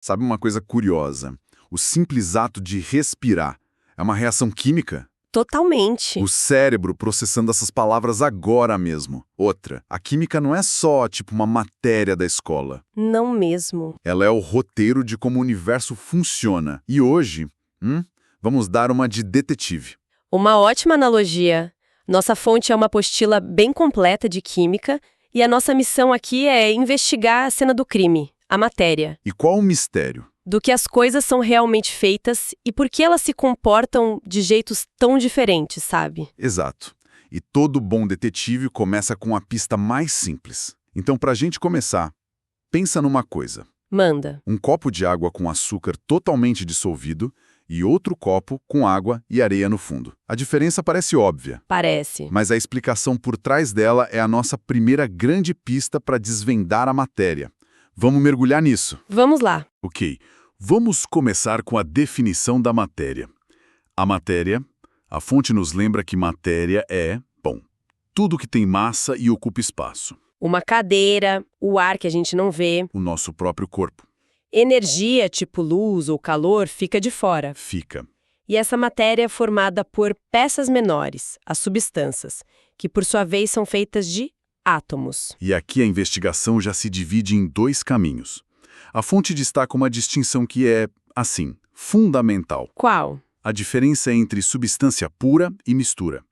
Sabe uma coisa curiosa? O simples ato de respirar é uma reação química? Totalmente. O cérebro processando essas palavras agora mesmo. Outra, a química não é só, tipo, uma matéria da escola. Não mesmo. Ela é o roteiro de como o universo funciona. E hoje, vamos dar uma de detetive. Uma ótima analogia. Nossa fonte é uma apostila bem completa de química e a nossa missão aqui é investigar a cena do crime, a matéria. E qual o mistério? Do que as coisas são realmente feitas e por que elas se comportam de jeitos tão diferentes, sabe? Exato. E todo bom detetive começa com a pista mais simples. Então, pra gente começar, pensa numa coisa. Manda. Um copo de água com açúcar totalmente dissolvido e outro copo com água e areia no fundo. A diferença parece óbvia, Parece. mas a explicação por trás dela é a nossa primeira grande pista para desvendar a matéria. Vamos mergulhar nisso. Vamos lá. Ok, vamos começar com a definição da matéria. A matéria, a fonte nos lembra que matéria é, bom, tudo que tem massa e ocupa espaço. Uma cadeira, o ar que a gente não vê, O nosso próprio corpo. energia, tipo luz ou calor, fica de fora. Fica. E essa matéria é formada por peças menores, as substâncias, que por sua vez são feitas de átomos. E aqui a investigação já se divide em dois caminhos. A fonte destaca uma distinção que é, assim, fundamental. Qual? A diferença entre substância pura e mistura.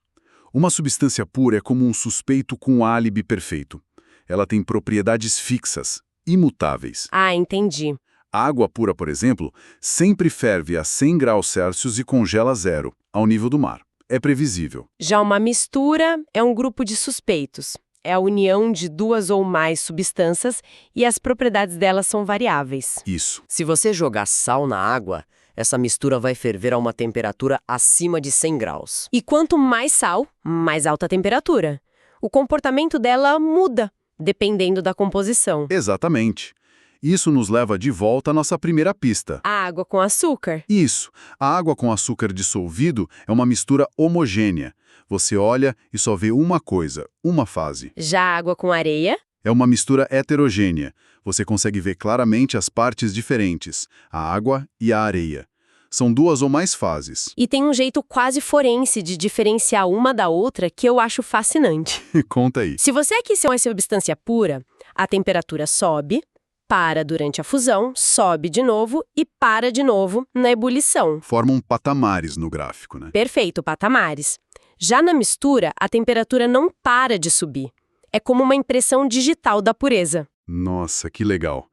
Uma substância pura é como um suspeito com um álibi perfeito. Ela tem propriedades fixas, imutáveis. Ah, entendi. A água pura, por exemplo, sempre ferve a 100 graus Celsius e congela a zero, ao nível do mar. É previsível. Já uma mistura é um grupo de suspeitos. É a união de duas ou mais substâncias e as propriedades delas são variáveis. Isso. Se você jogar sal na água, essa mistura vai ferver a uma temperatura acima de 100 graus. E quanto mais sal, mais alta a temperatura. O comportamento dela muda, dependendo da composição. Exatamente. Isso nos leva de volta à nossa primeira pista. A água com açúcar. Isso. A água com açúcar dissolvido é uma mistura homogênea. Você olha e só vê uma coisa, uma fase. Já a água com areia. É uma mistura heterogênea. Você consegue ver claramente as partes diferentes, a água e a areia. São duas ou mais fases. E tem um jeito quase forense de diferenciar uma da outra que eu acho fascinante. Conta aí. Se você aquecer uma substância pura, a temperatura sobe, para durante a fusão, sobe de novo e para de novo na ebulição. Formam patamares no gráfico, né? Perfeito, patamares. Já na mistura, a temperatura não para de subir. É como uma impressão digital da pureza. Nossa, que legal.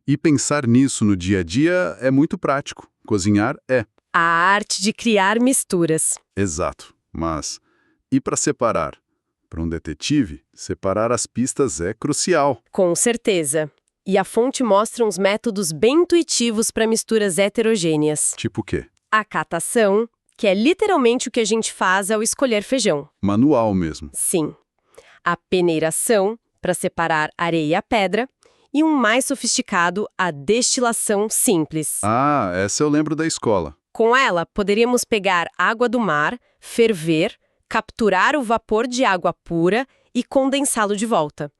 E pensar nisso no dia a dia é muito prático. Cozinhar é. A arte de criar misturas. Exato. Mas, e para separar? Para um detetive, separar as pistas é crucial. Com certeza. E a fonte mostra uns métodos bem intuitivos para misturas heterogêneas. Tipo o quê? A catação, que é literalmente o que a gente faz ao escolher feijão. Manual mesmo. Sim. A peneiração, para separar areia e pedra. E um mais sofisticado, a destilação simples. Ah, essa eu lembro da escola. Com ela, poderíamos pegar água do mar, ferver, capturar o vapor de água pura e condensá-lo de volta.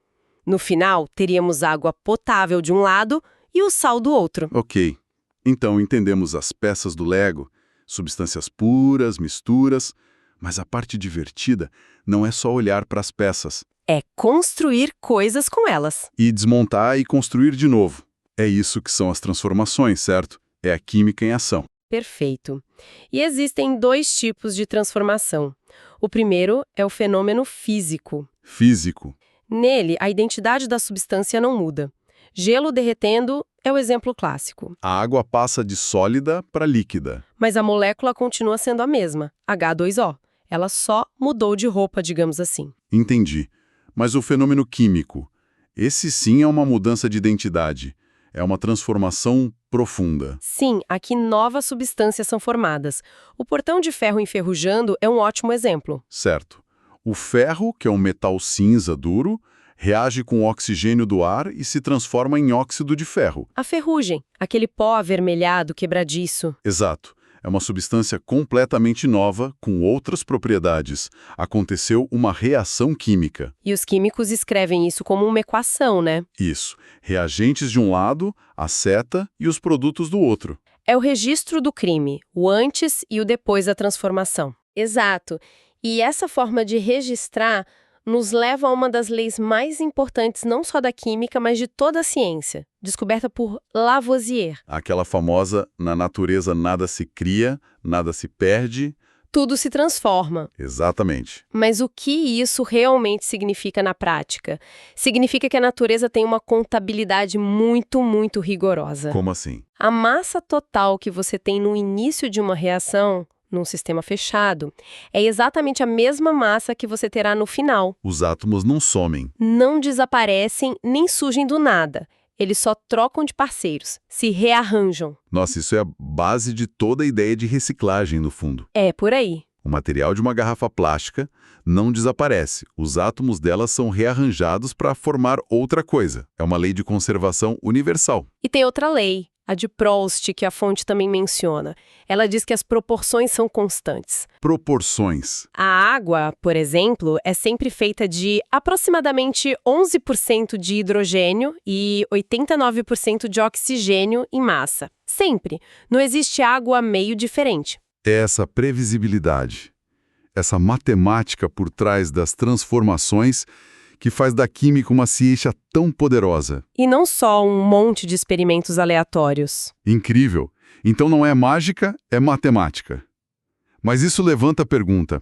No final, teríamos água potável de um lado e o sal do outro. Ok. Então entendemos as peças do Lego, substâncias puras, misturas, mas a parte divertida não é só olhar para as peças. É construir coisas com elas. E desmontar e construir de novo. É isso que são as transformações, certo? É a química em ação. Perfeito. E existem dois tipos de transformação. O primeiro é o fenômeno físico. Físico. Nele, a identidade da substância não muda. Gelo derretendo é o exemplo clássico. A água passa de sólida para líquida. Mas a molécula continua sendo a mesma, H2O. Ela só mudou de roupa, digamos assim. Entendi. Mas o fenômeno químico, esse sim é uma mudança de identidade. É uma transformação profunda. Sim, aqui novas substâncias são formadas. O portão de ferro enferrujando é um ótimo exemplo. Certo. O ferro, que é um metal cinza duro, reage com o oxigênio do ar e se transforma em óxido de ferro. A ferrugem, aquele pó avermelhado quebradiço. Exato. É uma substância completamente nova, com outras propriedades. Aconteceu uma reação química. E os químicos escrevem isso como uma equação, né? Isso. Reagentes de um lado, a seta e os produtos do outro. É o registro do crime, o antes e o depois da transformação. Exato. E essa forma de registrar nos leva a uma das leis mais importantes não só da química, mas de toda a ciência, descoberta por Lavoisier. Aquela famosa, na natureza nada se cria, nada se perde. Tudo se transforma. Exatamente. Mas o que isso realmente significa na prática? Significa que a natureza tem uma contabilidade muito, muito rigorosa. Como assim? A massa total que você tem no início de uma reação, num sistema fechado, é exatamente a mesma massa que você terá no final. Os átomos não somem. Não desaparecem nem surgem do nada. Eles só trocam de parceiros, se rearranjam. Nossa, isso é a base de toda a ideia de reciclagem, no fundo. É por aí. O material de uma garrafa plástica não desaparece. Os átomos dela são rearranjados para formar outra coisa. É uma lei de conservação universal. E tem outra lei, a de Proust, que a fonte também menciona. Ela diz que as proporções são constantes. Proporções. A água, por exemplo, é sempre feita de aproximadamente 11% de hidrogênio e 89% de oxigênio em massa. Sempre. Não existe água meio diferente. É essa previsibilidade, essa matemática por trás das transformações que faz da química uma ciência tão poderosa. E não só um monte de experimentos aleatórios. Incrível. Então não é mágica, é matemática. Mas isso levanta a pergunta: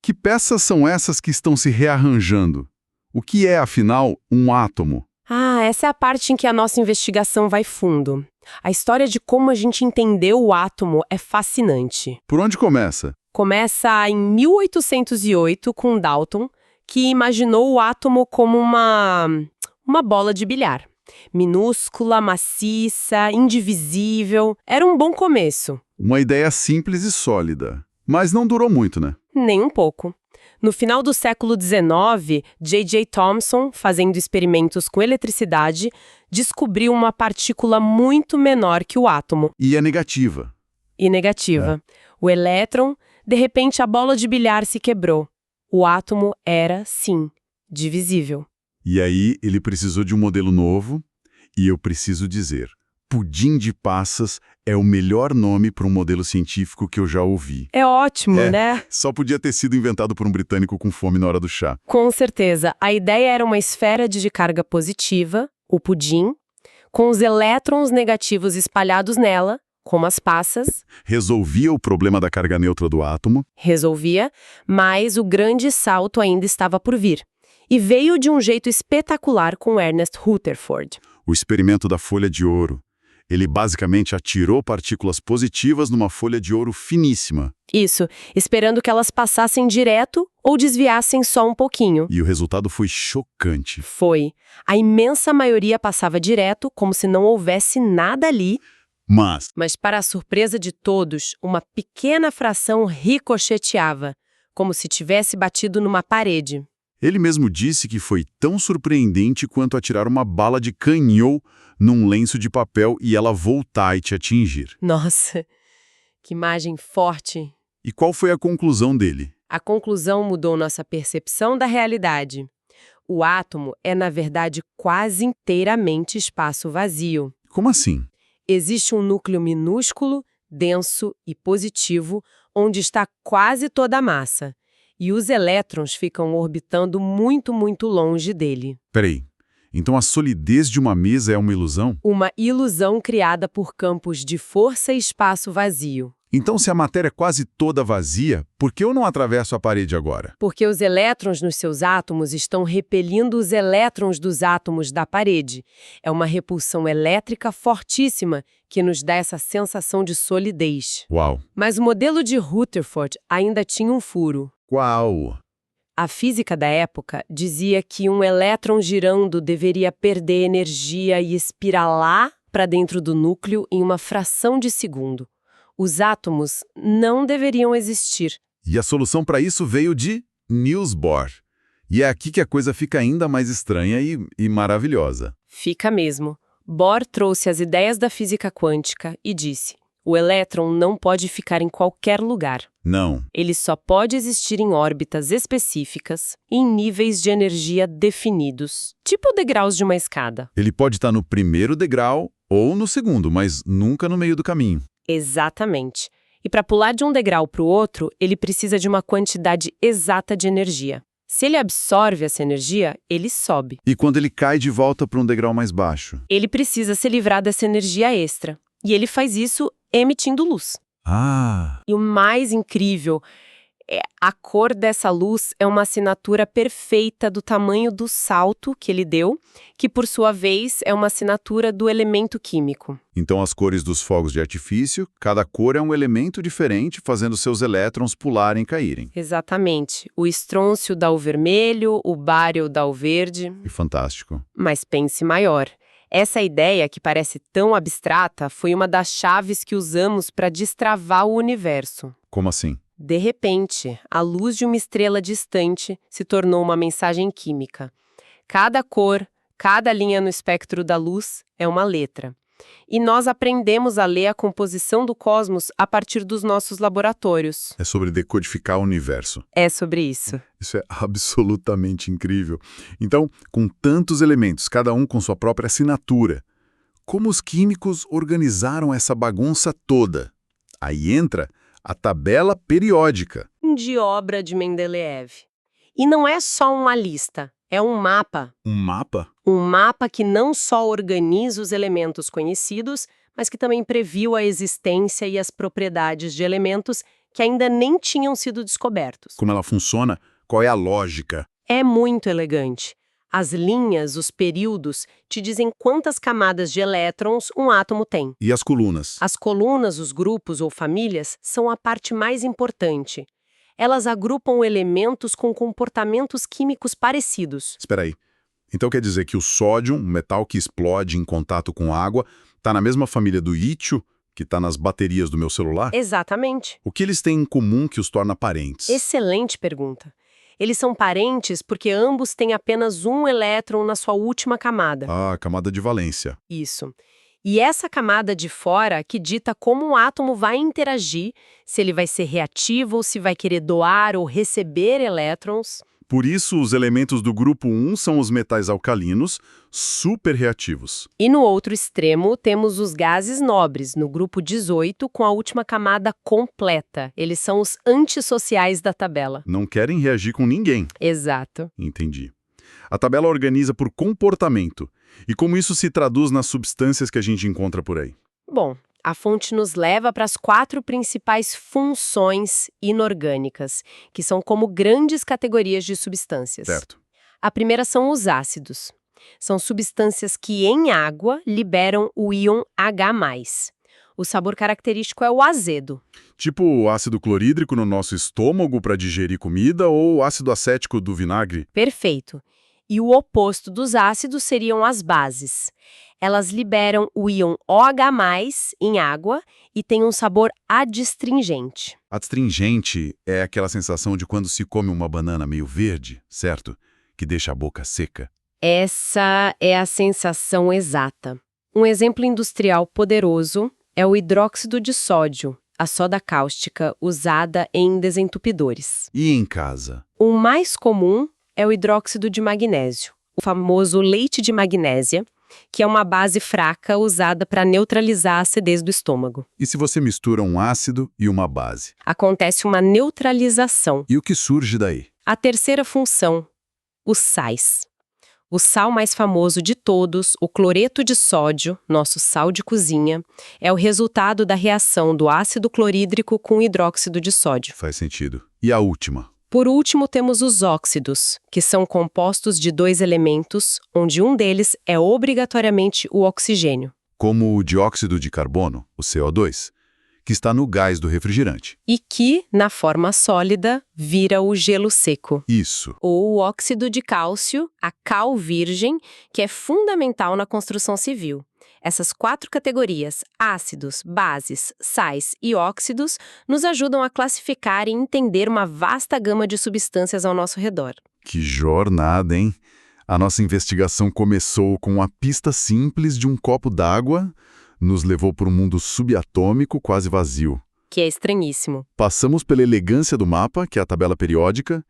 que peças são essas que estão se rearranjando? O que é, afinal, um átomo? Ah, essa é a parte em que a nossa investigação vai fundo. A história de como a gente entendeu o átomo é fascinante. Por onde começa? Começa em 1808 com Dalton, que imaginou o átomo como uma bola de bilhar. Minúscula, maciça, indivisível. Era um bom começo. Uma ideia simples e sólida. Mas não durou muito, né? Nem um pouco. No final do século XIX, J.J. Thomson, fazendo experimentos com eletricidade, descobriu uma partícula muito menor que o átomo. E é negativa. E negativa. O elétron, de repente a bola de bilhar se quebrou. O átomo era, sim, divisível. E aí ele precisou de um modelo novo, e eu preciso dizer, pudim de passas é o melhor nome para um modelo científico que eu já ouvi. É ótimo, né? Só podia ter sido inventado por um britânico com fome na hora do chá. Com certeza. A ideia era uma esfera de carga positiva, o pudim, com os elétrons negativos espalhados nela, como as passas. Resolvia o problema da carga neutra do átomo. Resolvia, mas o grande salto ainda estava por vir. E veio de um jeito espetacular com Ernest Rutherford. O experimento da folha de ouro. Ele basicamente atirou partículas positivas numa folha de ouro finíssima. Isso, esperando que elas passassem direto ou desviassem só um pouquinho. E o resultado foi chocante. Foi. A imensa maioria passava direto, como se não houvesse nada ali. Mas, para a surpresa de todos, uma pequena fração ricocheteava, como se tivesse batido numa parede. ele mesmo disse que foi tão surpreendente quanto atirar uma bala de canhão num lenço de papel e ela voltar e te atingir. Nossa, que imagem forte. E qual foi a conclusão dele? A conclusão mudou nossa percepção da realidade. O átomo é, na verdade, quase inteiramente espaço vazio. Como assim? Existe um núcleo minúsculo, denso e positivo, onde está quase toda a massa. E os elétrons ficam orbitando muito, muito longe dele. Peraí, então a solidez de uma mesa é uma ilusão? Uma ilusão criada por campos de força e espaço vazio. Então se a matéria é quase toda vazia, por que eu não atravesso a parede agora? Porque os elétrons nos seus átomos estão repelindo os elétrons dos átomos da parede. É uma repulsão elétrica fortíssima que nos dá essa sensação de solidez. Uau! Mas o modelo de Rutherford ainda tinha um furo. Qual? A física da época dizia que um elétron girando deveria perder energia e espiralar para dentro do núcleo em uma fração de segundo. Os átomos não deveriam existir. E a solução para isso veio de Niels Bohr. E é aqui que a coisa fica ainda mais estranha e maravilhosa. Fica mesmo. Bohr trouxe as ideias da física quântica e disse: O elétron não pode ficar em qualquer lugar. Não. Ele só pode existir em órbitas específicas, em níveis de energia definidos, tipo degraus de uma escada. Ele pode estar no primeiro degrau ou no segundo, mas nunca no meio do caminho. Exatamente. E para pular de um degrau para o outro, ele precisa de uma quantidade exata de energia. Se ele absorve essa energia, ele sobe. E quando ele cai de volta para um degrau mais baixo? Ele precisa se livrar dessa energia extra. E ele faz isso emitindo luz. Ah! E o mais incrível é a cor dessa luz é uma assinatura perfeita do tamanho do salto que ele deu, que por sua vez é uma assinatura do elemento químico. Então as cores dos fogos de artifício, cada cor é um elemento diferente, fazendo seus elétrons pularem e caírem. Exatamente. O estrôncio dá o vermelho, o bário dá o verde. E fantástico. Mas pense maior. Essa ideia, que parece tão abstrata, foi uma das chaves que usamos para destravar o universo. Como assim? De repente, a luz de uma estrela distante se tornou uma mensagem química. Cada cor, cada linha no espectro da luz é uma letra. E nós aprendemos a ler a composição do cosmos a partir dos nossos laboratórios. É sobre decodificar o universo. É sobre isso. Isso é absolutamente incrível. Então, com tantos elementos, cada um com sua própria assinatura, como os químicos organizaram essa bagunça toda? Aí entra a tabela periódica. De obra de Mendeleev. E não é só uma lista, é um mapa. Um mapa? Um mapa que não só organiza os elementos conhecidos, mas que também previu a existência e as propriedades de elementos que ainda nem tinham sido descobertos. Como ela funciona? Qual é a lógica? É muito elegante. As linhas, os períodos, te dizem quantas camadas de elétrons um átomo tem. E as colunas? As colunas, os grupos ou famílias são a parte mais importante. Elas agrupam elementos com comportamentos químicos parecidos. Espera aí. Então quer dizer que o sódio, um metal que explode em contato com água, está na mesma família do lítio, que está nas baterias do meu celular? Exatamente. O que eles têm em comum que os torna parentes? Excelente pergunta. Eles são parentes porque ambos têm apenas um elétron na sua última camada. Ah, camada de valência. Isso. E essa camada de fora que dita como um átomo vai interagir, se ele vai ser reativo ou se vai querer doar ou receber elétrons. Por isso, os elementos do grupo 1 são os metais alcalinos, super reativos. E no outro extremo temos os gases nobres, no grupo 18, com a última camada completa. Eles são os antissociais da tabela. Não querem reagir com ninguém. Exato. Entendi. A tabela organiza por comportamento. E como isso se traduz nas substâncias que a gente encontra por aí? Bom, a fonte nos leva para as 4 principais funções inorgânicas, que são como grandes categorias de substâncias. Certo. A primeira são os ácidos. São substâncias que, em água, liberam o íon H+. O sabor característico é o azedo. Tipo o ácido clorídrico no nosso estômago para digerir comida ou o ácido acético do vinagre? Perfeito. E o oposto dos ácidos seriam as bases. Elas liberam o íon OH+, em água, e têm um sabor adstringente. Adstringente é aquela sensação de quando se come uma banana meio verde, certo? Que deixa a boca seca. Essa é a sensação exata. Um exemplo industrial poderoso é o hidróxido de sódio, a soda cáustica usada em desentupidores. E em casa? O mais comum é o hidróxido de magnésio, o famoso leite de magnésia, que é uma base fraca usada para neutralizar a acidez do estômago. E se você mistura um ácido e uma base? Acontece uma neutralização. E o que surge daí? A terceira função, os sais. O sal mais famoso de todos, o cloreto de sódio, nosso sal de cozinha, é o resultado da reação do ácido clorídrico com hidróxido de sódio. Faz sentido. E a última? Por último, temos os óxidos, que são compostos de 2 elementos, onde um deles é obrigatoriamente o oxigênio. Como o dióxido de carbono, o CO2, que está no gás do refrigerante. E que, na forma sólida, vira o gelo seco. Isso. Ou o óxido de cálcio, a cal virgem, que é fundamental na construção civil. Essas 4 categorias, ácidos, bases, sais e óxidos, nos ajudam a classificar e entender uma vasta gama de substâncias ao nosso redor. Que jornada, hein? A nossa investigação começou com uma pista simples de um copo d'água, nos levou para um mundo subatômico quase vazio. Que é estranhíssimo. Passamos pela elegância do mapa, que é a tabela periódica,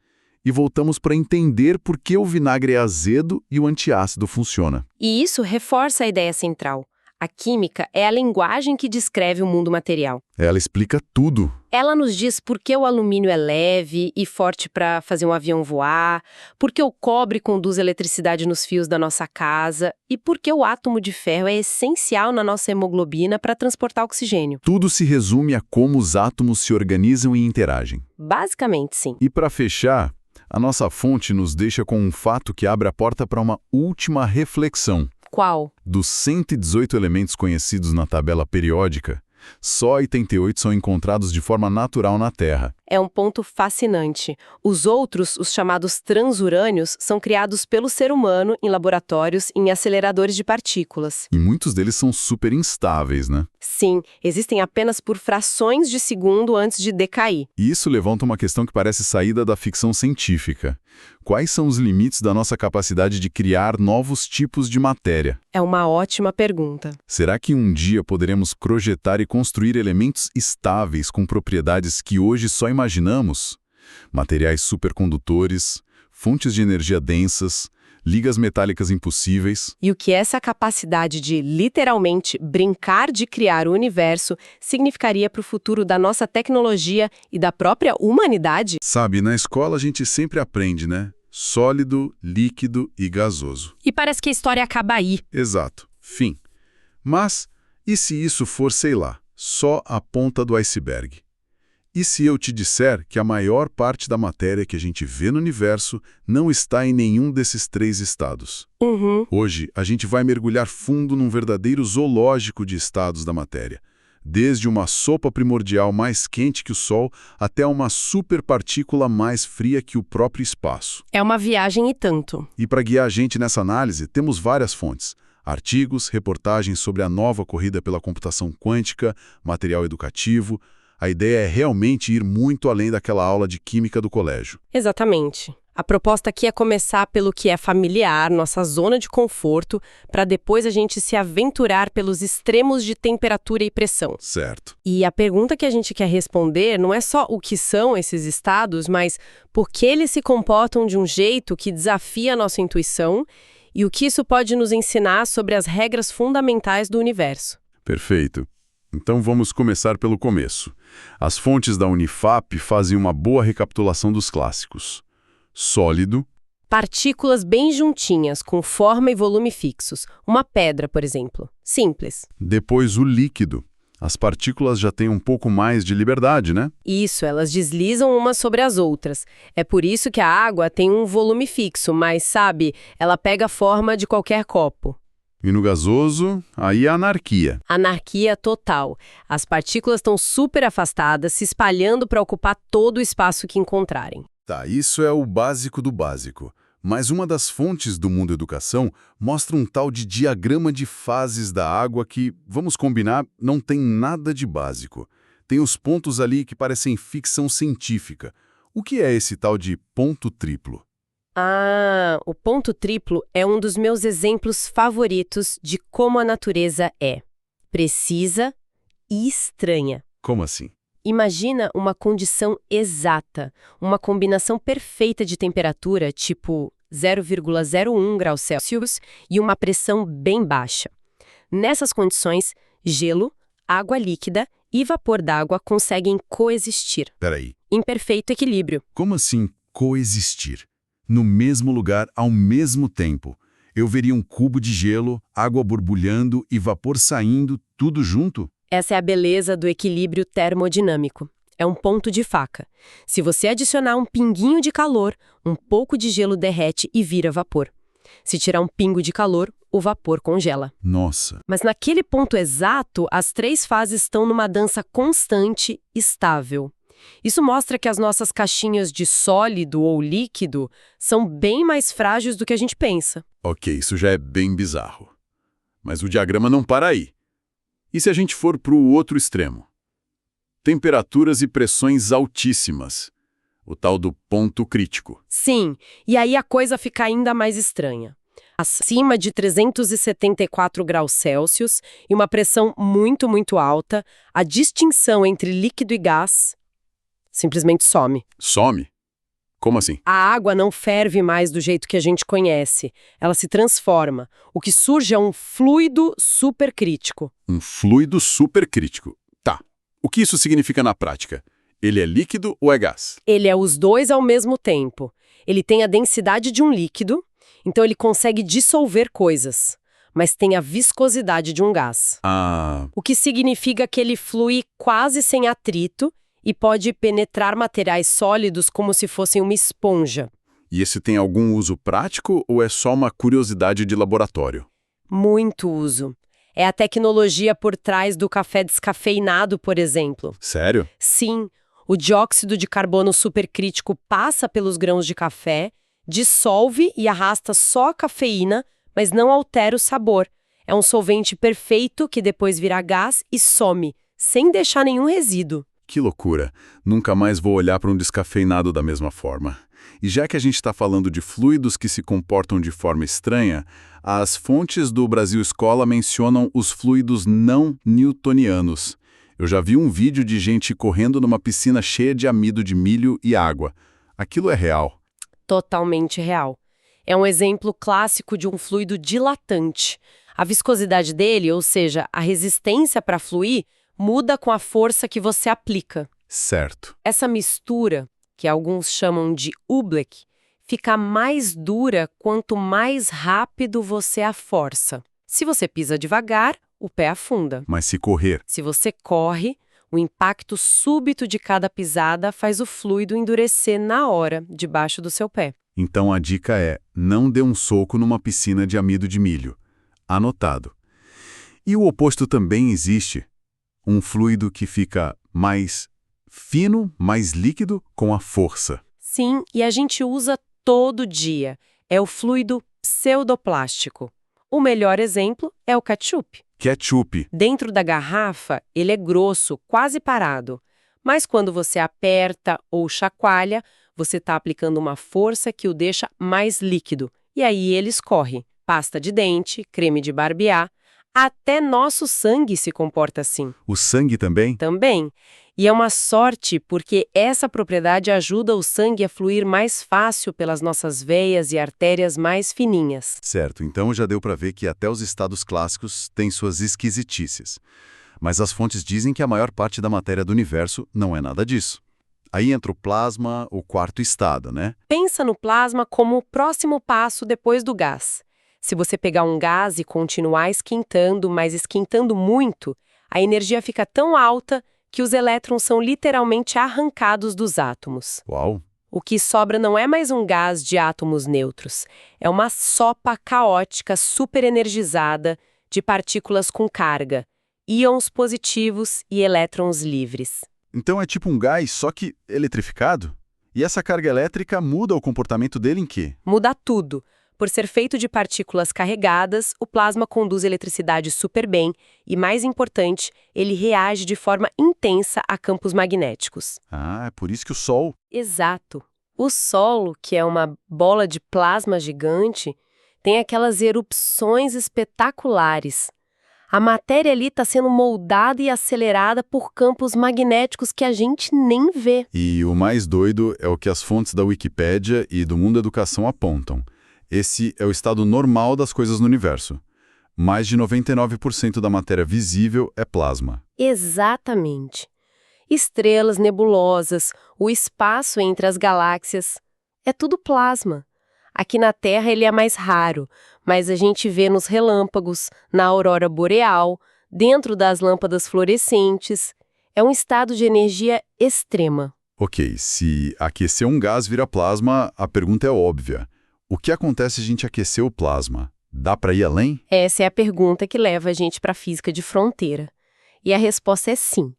e voltamos para entender por que o vinagre é azedo e o antiácido funciona. E isso reforça a ideia central. A química é a linguagem que descreve o mundo material. Ela explica tudo. Ela nos diz por que o alumínio é leve e forte para fazer um avião voar, por que o cobre conduz eletricidade nos fios da nossa casa e por que o átomo de ferro é essencial na nossa hemoglobina para transportar oxigênio. Tudo se resume a como os átomos se organizam e interagem. Basicamente, sim. E para fechar, a nossa fonte nos deixa com um fato que abre a porta para uma última reflexão. Qual? Dos 118 elementos conhecidos na tabela periódica, só 88 são encontrados de forma natural na Terra. É um ponto fascinante. Os outros, os chamados transurânios, são criados pelo ser humano em laboratórios em aceleradores de partículas. E muitos deles são super instáveis, né? Sim, existem apenas por frações de segundo antes de decair. E isso levanta uma questão que parece saída da ficção científica. Quais são os limites da nossa capacidade de criar novos tipos de matéria? É uma ótima pergunta. Será que um dia poderemos projetar e construir elementos estáveis com propriedades que hoje só imaginamos? Materiais supercondutores, fontes de energia densas, ligas metálicas impossíveis. E o que essa capacidade de, literalmente, brincar de criar o universo significaria para o futuro da nossa tecnologia e da própria humanidade? Sabe, na escola a gente sempre aprende, né? Sólido, líquido e gasoso. E parece que a história acaba aí. Exato. Fim. Mas, e se isso for, sei lá, só a ponta do iceberg? E se eu te disser que a maior parte da matéria que a gente vê no universo não está em nenhum desses 3 estados? Hoje, a gente vai mergulhar fundo num verdadeiro zoológico de estados da matéria. Desde uma sopa primordial mais quente que o Sol até uma superpartícula mais fria que o próprio espaço. É uma viagem e tanto. E para guiar a gente nessa análise, temos várias fontes. Artigos, reportagens sobre a nova corrida pela computação quântica, material educativo. A ideia é realmente ir muito além daquela aula de química do colégio. Exatamente. A proposta aqui é começar pelo que é familiar, nossa zona de conforto, para depois a gente se aventurar pelos extremos de temperatura e pressão. Certo. E a pergunta que a gente quer responder não é só o que são esses estados, mas por que eles se comportam de um jeito que desafia a nossa intuição e o que isso pode nos ensinar sobre as regras fundamentais do universo. Perfeito. Então vamos começar pelo começo. As fontes da Unifap fazem uma boa recapitulação dos clássicos. Sólido. Partículas bem juntinhas, com forma e volume fixos. Uma pedra, por exemplo. Simples. Depois o líquido. As partículas já têm um pouco mais de liberdade, né? Isso, elas deslizam umas sobre as outras. É por isso que a água tem um volume fixo, mas, sabe, ela pega a forma de qualquer copo. E no gasoso, aí a anarquia. Anarquia total. As partículas estão super afastadas, se espalhando para ocupar todo o espaço que encontrarem. Tá, isso é o básico do básico. Mas uma das fontes do Mundo Educação mostra um tal de diagrama de fases da água que, vamos combinar, não tem nada de básico. Tem os pontos ali que parecem ficção científica. O que é esse tal de ponto triplo? Ah, o ponto triplo é um dos meus exemplos favoritos de como a natureza é. Precisa e estranha. Como assim? Imagina uma condição exata, uma combinação perfeita de temperatura, tipo 0,01 graus Celsius, e uma pressão bem baixa. Nessas condições, gelo, água líquida e vapor d'água conseguem coexistir. Peraí, Em perfeito equilíbrio. como assim coexistir? No mesmo lugar, ao mesmo tempo. Eu veria um cubo de gelo, água borbulhando e vapor saindo, tudo junto? Essa é a beleza do equilíbrio termodinâmico. É um ponto de faca. Se você adicionar um pinguinho de calor, um pouco de gelo derrete e vira vapor. Se tirar um pingo de calor, o vapor congela. Nossa, Mas naquele ponto exato, as 3 fases estão numa dança constante, estável. Isso mostra que as nossas caixinhas de sólido ou líquido são bem mais frágeis do que a gente pensa. ok, isso já é bem bizarro. Mas o diagrama não para aí. E se a gente for para o outro extremo? Temperaturas e pressões altíssimas. O tal do ponto crítico. Sim, e aí a coisa fica ainda mais estranha. acima de 374 graus Celsius e uma pressão muito, muito alta, a distinção entre líquido e gás simplesmente some. Some? Como assim? A água não ferve mais do jeito que a gente conhece. Ela se transforma. O que surge é um fluido supercrítico. Um fluido supercrítico. Tá. O que isso significa na prática? Ele é líquido ou é gás? Ele é os dois ao mesmo tempo. Ele tem a densidade de um líquido, então ele consegue dissolver coisas, mas tem a viscosidade de um gás. Ah, O que significa que ele flui quase sem atrito e pode penetrar materiais sólidos como se fossem uma esponja. e esse tem algum uso prático ou é só uma curiosidade de laboratório? Muito uso. É a tecnologia por trás do café descafeinado, por exemplo. Sério? Sim, o dióxido de carbono supercrítico passa pelos grãos de café, dissolve e arrasta só a cafeína, mas não altera o sabor. É um solvente perfeito que depois vira gás e some, sem deixar nenhum resíduo. Que loucura! Nunca mais vou olhar para um descafeinado da mesma forma. E já que a gente está falando de fluidos que se comportam de forma estranha, as fontes do Brasil Escola mencionam os fluidos não newtonianos. Eu já vi um vídeo de gente correndo numa piscina cheia de amido de milho e água. Aquilo é real. Totalmente real. É um exemplo clássico de um fluido dilatante. A viscosidade dele, ou seja, a resistência para fluir, muda com a força que você aplica. Certo. Essa mistura, que alguns chamam de oobleck, fica mais dura quanto mais rápido você a força. Se você pisa devagar, o pé afunda. Mas se correr, Se você corre, o impacto súbito de cada pisada faz o fluido endurecer na hora, debaixo do seu pé. então a dica é: não dê um soco numa piscina de amido de milho. Anotado. E o oposto também existe. Um fluido que fica mais fino, mais líquido, com a força. Sim, e a gente usa todo dia. É o fluido pseudoplástico. O melhor exemplo é o ketchup. Ketchup. Dentro da garrafa, ele é grosso, quase parado. Mas quando você aperta ou chacoalha, você está aplicando uma força que o deixa mais líquido. E aí ele escorre. Pasta de dente, creme de barbear. Até nosso sangue se comporta assim. O sangue também? Também. E é uma sorte porque essa propriedade ajuda o sangue a fluir mais fácil pelas nossas veias e artérias mais fininhas. Certo, então já deu para ver que até os estados clássicos têm suas esquisitices. Mas as fontes dizem que a maior parte da matéria do universo não é nada disso. Aí entra o plasma, o quarto estado, né? Pensa no plasma como o próximo passo depois do gás. Se você pegar um gás e continuar esquentando, mas esquentando muito, a energia fica tão alta que os elétrons são literalmente arrancados dos átomos. Uau! O que sobra não é mais um gás de átomos neutros, é uma sopa caótica superenergizada de partículas com carga, íons positivos e elétrons livres. Então é tipo um gás, só que eletrificado? E essa carga elétrica muda o comportamento dele em quê? Muda tudo. Por ser feito de partículas carregadas, o plasma conduz eletricidade super bem e, mais importante, ele reage de forma intensa a campos magnéticos. Ah, é por isso que o Sol... Exato. O Sol, que é uma bola de plasma gigante, tem aquelas erupções espetaculares. A matéria ali está sendo moldada e acelerada por campos magnéticos que a gente nem vê. E o mais doido é o que as fontes da Wikipédia e do Mundo Educação apontam. Esse é o estado normal das coisas no universo. Mais de 99% da matéria visível é plasma. Exatamente. Estrelas, nebulosas, o espaço entre as galáxias, é tudo plasma. Aqui na Terra ele é mais raro, mas a gente vê nos relâmpagos, na aurora boreal, dentro das lâmpadas fluorescentes. É um estado de energia extrema. Ok, se aquecer um gás vira plasma, a pergunta é óbvia. O que acontece se a gente aquecer o plasma? Dá para ir além? Essa é a pergunta que leva a gente para a física de fronteira. E a resposta é sim.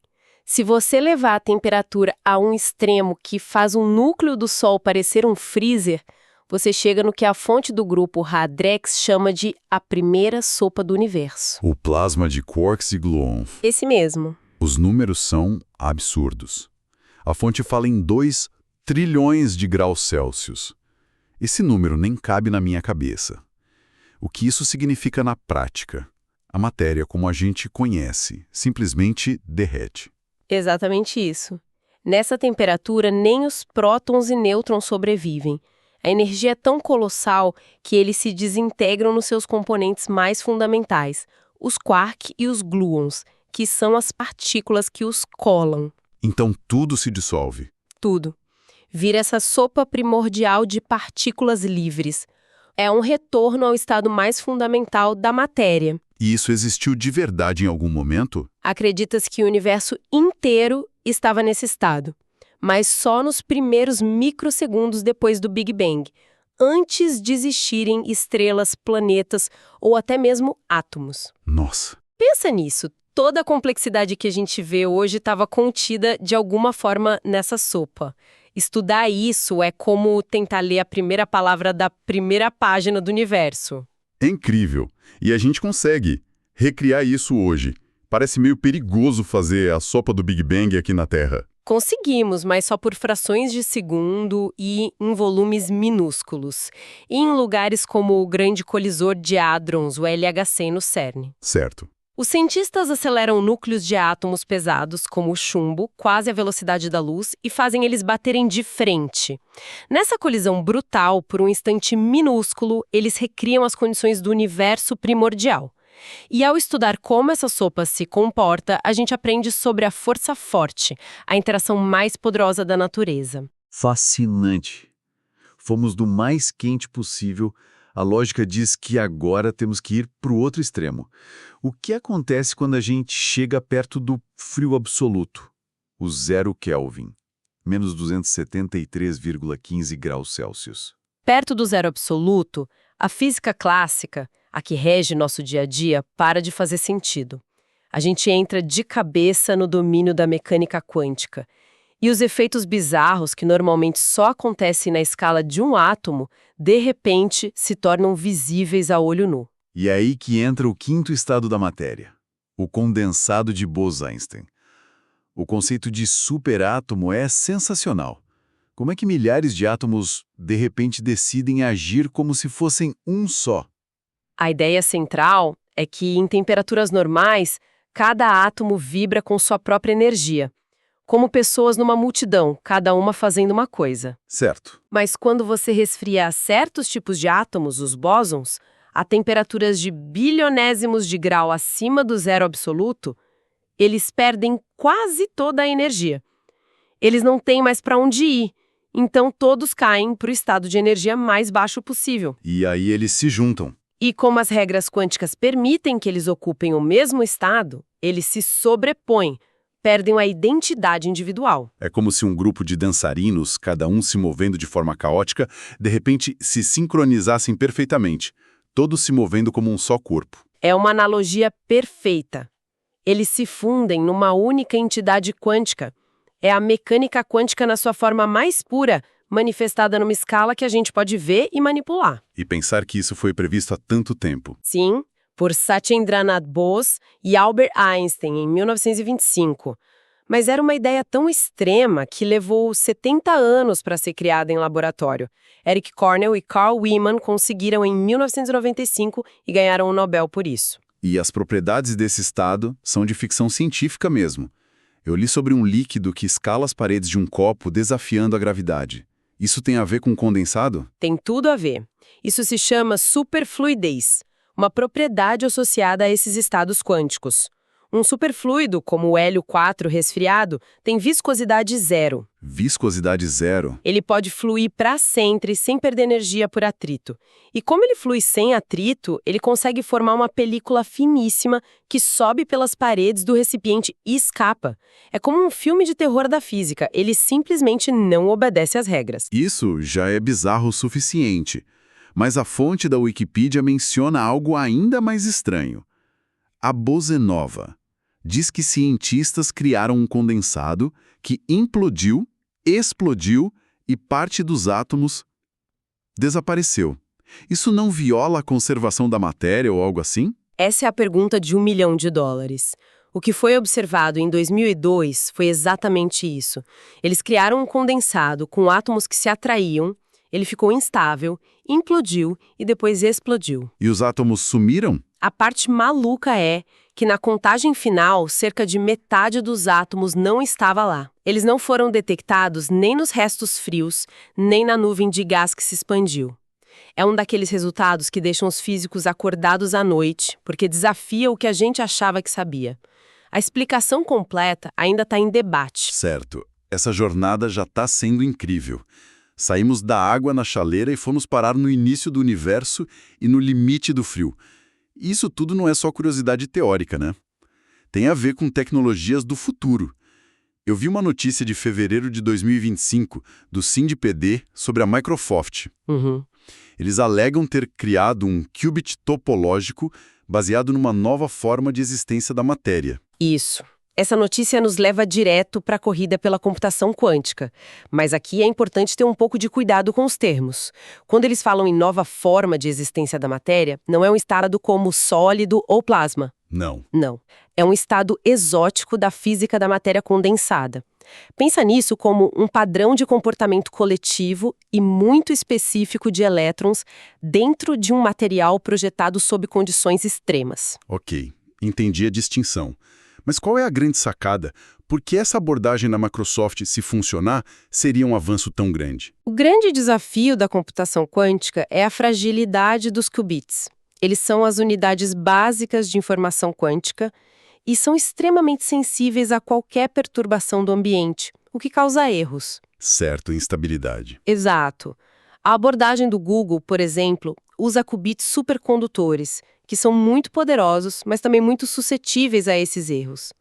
Se você levar a temperatura a um extremo que faz o núcleo do Sol parecer um freezer, você chega no que a fonte do grupo Hadrex chama de a primeira sopa do universo. O plasma de quarks e gluons. Esse mesmo. Os números são absurdos. A fonte fala em 2 trilhões de graus Celsius. Esse número nem cabe na minha cabeça. O que isso significa na prática? A matéria, como a gente conhece, simplesmente derrete. Exatamente isso. Nessa temperatura, nem os prótons e nêutrons sobrevivem. A energia é tão colossal que eles se desintegram nos seus componentes mais fundamentais, os quark e os gluons, que são as partículas que os colam. Então tudo se dissolve. Tudo. Vira essa sopa primordial de partículas livres. É um retorno ao estado mais fundamental da matéria. E isso existiu de verdade em algum momento? Acredita-se que o universo inteiro estava nesse estado, mas só nos primeiros microsegundos depois do Big Bang, antes de existirem estrelas, planetas ou até mesmo átomos. Nossa! Pensa nisso. Toda a complexidade que a gente vê hoje estava contida de alguma forma nessa sopa. Estudar isso é como tentar ler a primeira palavra da primeira página do universo. É incrível. E a gente consegue recriar isso hoje. Parece meio perigoso fazer a sopa do Big Bang aqui na Terra. Conseguimos, mas só por frações de segundo e em volumes minúsculos. E em lugares como o Grande Colisor de Hadrons, o LHC no CERN. Certo. Os cientistas aceleram núcleos de átomos pesados, como o chumbo, quase à velocidade da luz, e fazem eles baterem de frente. Nessa colisão brutal, por um instante minúsculo, eles recriam as condições do universo primordial. E ao estudar como essa sopa se comporta, a gente aprende sobre a força forte, a interação mais poderosa da natureza. Fascinante. Fomos do mais quente possível. A lógica diz que agora temos que ir para o outro extremo. O que acontece quando a gente chega perto do frio absoluto? O 0 Kelvin, menos 273,15 graus Celsius. Perto do zero absoluto, a física clássica, a que rege nosso dia a dia, para de fazer sentido. A gente entra de cabeça no domínio da mecânica quântica. E os efeitos bizarros que normalmente só acontecem na escala de um átomo, de repente se tornam visíveis a olho nu. E é aí que entra o quinto estado da matéria, o condensado de Bose-Einstein. O conceito de superátomo é sensacional. Como é que milhares de átomos, de repente, decidem agir como se fossem um só? A ideia central é que, em temperaturas normais, cada átomo vibra com sua própria energia, como pessoas numa multidão, cada uma fazendo uma coisa. Certo. Mas quando você resfria certos tipos de átomos, os bósons, a temperaturas de bilionésimos de grau acima do zero absoluto, eles perdem quase toda a energia. Eles não têm mais para onde ir, então todos caem para o estado de energia mais baixo possível. E aí eles se juntam. E como as regras quânticas permitem que eles ocupem o mesmo estado, eles se sobrepõem, perdem a identidade individual. É como se um grupo de dançarinos, cada um se movendo de forma caótica, de repente se sincronizassem perfeitamente, todos se movendo como um só corpo. É uma analogia perfeita. Eles se fundem numa única entidade quântica. É a mecânica quântica na sua forma mais pura, manifestada numa escala que a gente pode ver e manipular. E pensar que isso foi previsto há tanto tempo. Sim, por Satyendranath Bose e Albert Einstein, em 1925. Mas era uma ideia tão extrema que levou 70 anos para ser criada em laboratório. Eric Cornell e Carl Wieman conseguiram em 1995 e ganharam o Nobel por isso. E as propriedades desse estado são de ficção científica mesmo. Eu li sobre um líquido que escala as paredes de um copo desafiando a gravidade. Isso tem a ver com condensado? Tem tudo a ver. Isso se chama superfluidez, uma propriedade associada a esses estados quânticos. Um superfluido, como o hélio 4 resfriado, tem viscosidade zero. Viscosidade zero? Ele pode fluir para sempre sem perder energia por atrito. E como ele flui sem atrito, ele consegue formar uma película finíssima que sobe pelas paredes do recipiente e escapa. É como um filme de terror da física, ele simplesmente não obedece às regras. Isso já é bizarro o suficiente. Mas a fonte da Wikipedia menciona algo ainda mais estranho. A Bosenova diz que cientistas criaram um condensado que implodiu, explodiu e parte dos átomos desapareceu. Isso não viola a conservação da matéria ou algo assim? Essa é a pergunta de $1 milhão. O que foi observado em 2002 foi exatamente isso. Eles criaram um condensado com átomos que se atraíam Ele ficou instável, implodiu e depois explodiu. E os átomos sumiram? A parte maluca é que na contagem final, cerca de metade dos átomos não estava lá. Eles não foram detectados nem nos restos frios, nem na nuvem de gás que se expandiu. É um daqueles resultados que deixam os físicos acordados à noite, porque desafia o que a gente achava que sabia. A explicação completa ainda está em debate. Certo. Essa jornada já está sendo incrível. Saímos da água na chaleira e fomos parar no início do universo e no limite do frio. Isso tudo não é só curiosidade teórica, né? Tem a ver com tecnologias do futuro. Eu vi uma notícia de fevereiro de 2025 do SINDPD sobre a Microsoft. Eles alegam ter criado um qubit topológico baseado numa nova forma de existência da matéria. Isso. Essa notícia nos leva direto para a corrida pela computação quântica. Mas aqui é importante ter um pouco de cuidado com os termos. Quando eles falam em nova forma de existência da matéria, não é um estado como sólido ou plasma. Não. Não. É um estado exótico da física da matéria condensada. Pensa nisso como um padrão de comportamento coletivo e muito específico de elétrons dentro de um material projetado sob condições extremas. Ok, entendi a distinção. Mas qual é a grande sacada? Por que essa abordagem na Microsoft, se funcionar, seria um avanço tão grande? O grande desafio da computação quântica é a fragilidade dos qubits. Eles são as unidades básicas de informação quântica e são extremamente sensíveis a qualquer perturbação do ambiente, o que causa erros. Certo, instabilidade. Exato. A abordagem do Google, por exemplo, usa qubits supercondutores, que são muito poderosos, mas também muito suscetíveis a esses erros.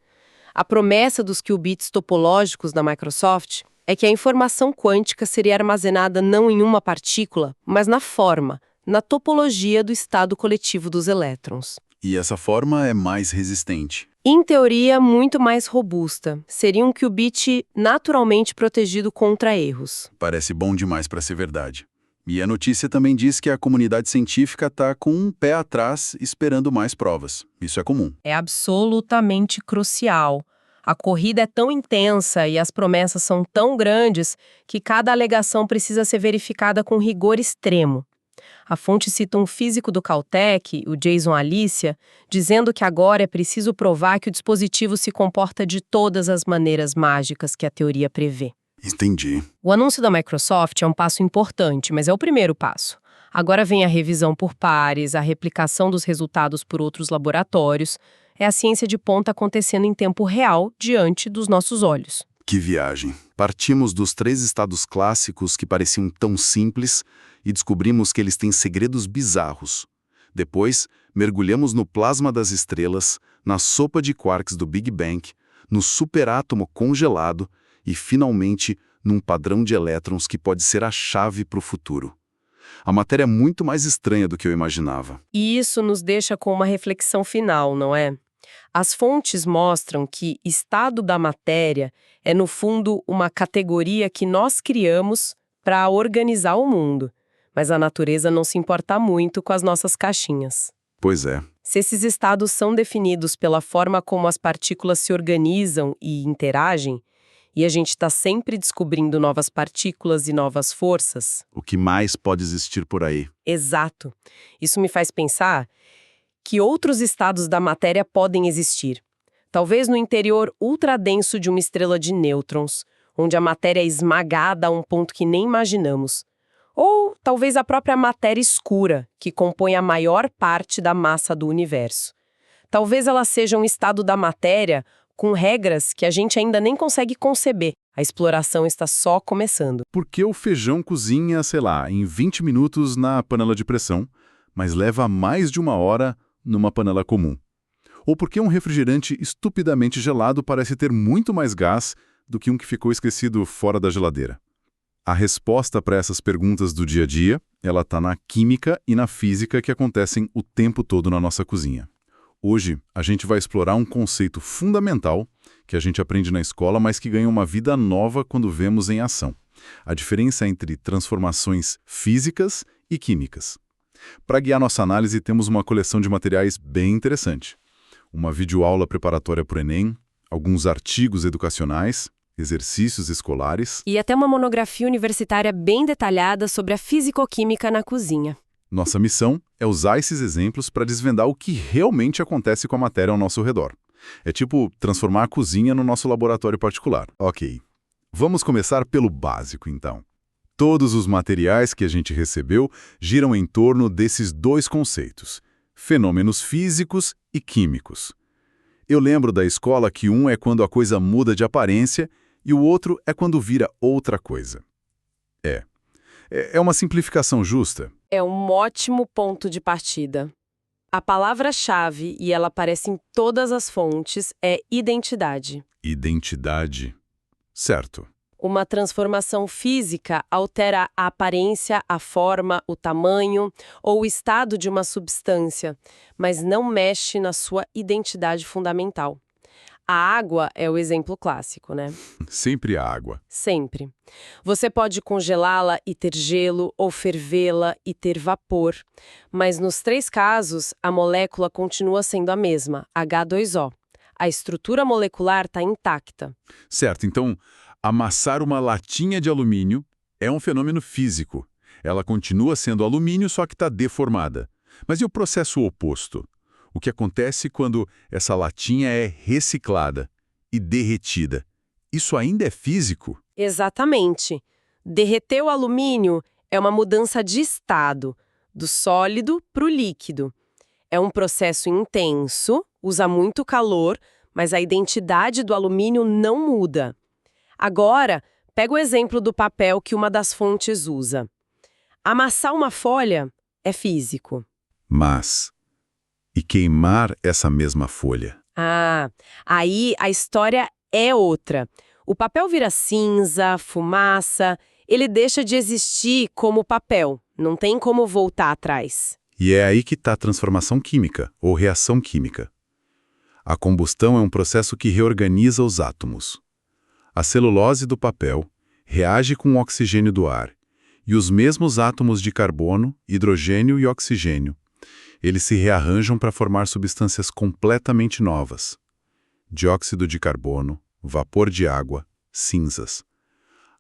A promessa dos qubits topológicos da Microsoft é que a informação quântica seria armazenada não em uma partícula, mas na forma, na topologia do estado coletivo dos elétrons. E essa forma é mais resistente. Em teoria, muito mais robusta. Seria um qubit naturalmente protegido contra erros. Parece bom demais para ser verdade. E a notícia também diz que a comunidade científica está com um pé atrás esperando mais provas. Isso é comum. É absolutamente crucial. A corrida é tão intensa e as promessas são tão grandes que cada alegação precisa ser verificada com rigor extremo. A fonte cita um físico do Caltech, o Jason Alicia, dizendo que agora é preciso provar que o dispositivo se comporta de todas as maneiras mágicas que a teoria prevê. Entendi. O anúncio da Microsoft é um passo importante, mas é o primeiro passo. Agora vem a revisão por pares, a replicação dos resultados por outros laboratórios. É a ciência de ponta acontecendo em tempo real diante dos nossos olhos. Que viagem. Partimos dos 3 estados clássicos que pareciam tão simples e descobrimos que eles têm segredos bizarros. Depois, mergulhamos no plasma das estrelas, na sopa de quarks do Big Bang, no superátomo congelado e, finalmente, num padrão de elétrons que pode ser a chave para o futuro. A matéria é muito mais estranha do que eu imaginava. E isso nos deixa com uma reflexão final, não é? As fontes mostram que estado da matéria é, no fundo, uma categoria que nós criamos para organizar o mundo. Mas a natureza não se importa muito com as nossas caixinhas. Pois é. Se esses estados são definidos pela forma como as partículas se organizam e interagem, e a gente está sempre descobrindo novas partículas e novas forças. O que mais pode existir por aí? Exato. Isso me faz pensar que outros estados da matéria podem existir. Talvez no interior ultradenso de uma estrela de nêutrons, onde a matéria é esmagada a um ponto que nem imaginamos. Ou talvez a própria matéria escura, que compõe a maior parte da massa do universo. Talvez ela seja um estado da matéria com regras que a gente ainda nem consegue conceber. A exploração está só começando. Por que o feijão cozinha, sei lá, em 20 minutos na panela de pressão, mas leva mais de 1 hora numa panela comum? Ou por que um refrigerante estupidamente gelado parece ter muito mais gás do que um que ficou esquecido fora da geladeira? A resposta para essas perguntas do dia a dia, ela está na química e na física que acontecem o tempo todo na nossa cozinha. Hoje, a gente vai explorar um conceito fundamental que a gente aprende na escola, mas que ganha uma vida nova quando vemos em ação. A diferença entre transformações físicas e químicas. Para guiar nossa análise, temos uma coleção de materiais bem interessante. Uma videoaula preparatória para o Enem, alguns artigos educacionais exercícios escolares. E até uma monografia universitária bem detalhada sobre a fisicoquímica na cozinha. Nossa missão é usar esses exemplos para desvendar o que realmente acontece com a matéria ao nosso redor. É tipo transformar a cozinha no nosso laboratório particular. Ok, vamos começar pelo básico, então. Todos os materiais que a gente recebeu giram em torno desses dois conceitos, fenômenos físicos e químicos. Eu lembro da escola que um é quando a coisa muda de aparência e o outro é quando vira outra coisa. É uma simplificação justa. É um ótimo ponto de partida. A palavra-chave, e ela aparece em todas as fontes, é identidade. Identidade. Certo. Uma transformação física altera a aparência, a forma, o tamanho ou o estado de uma substância, mas não mexe na sua identidade fundamental. A água é o exemplo clássico, né? Sempre a água. Sempre. Você pode congelá-la e ter gelo, ou fervê-la e ter vapor. Mas nos três casos, a molécula continua sendo a mesma, H2O. A estrutura molecular está intacta. Certo, então, amassar uma latinha de alumínio é um fenômeno físico. Ela continua sendo alumínio, só que está deformada. Mas e o processo oposto? O que acontece quando essa latinha é reciclada e derretida? Isso ainda é físico? Exatamente. Derreter o alumínio é uma mudança de estado, do sólido para o líquido. É um processo intenso, usa muito calor, mas a identidade do alumínio não muda. Agora, pega o exemplo do papel que uma das fontes usa. Amassar uma folha é físico. E queimar essa mesma folha? Aí a história é outra. O papel vira cinza, fumaça, ele deixa de existir como papel, não tem como voltar atrás. E é aí que está a transformação química, ou reação química. A combustão é um processo que reorganiza os átomos. A celulose do papel reage com o oxigênio do ar, e os mesmos átomos de carbono, hidrogênio e oxigênio. Eles se rearranjam para formar substâncias completamente novas. Dióxido de carbono, vapor de água, cinzas.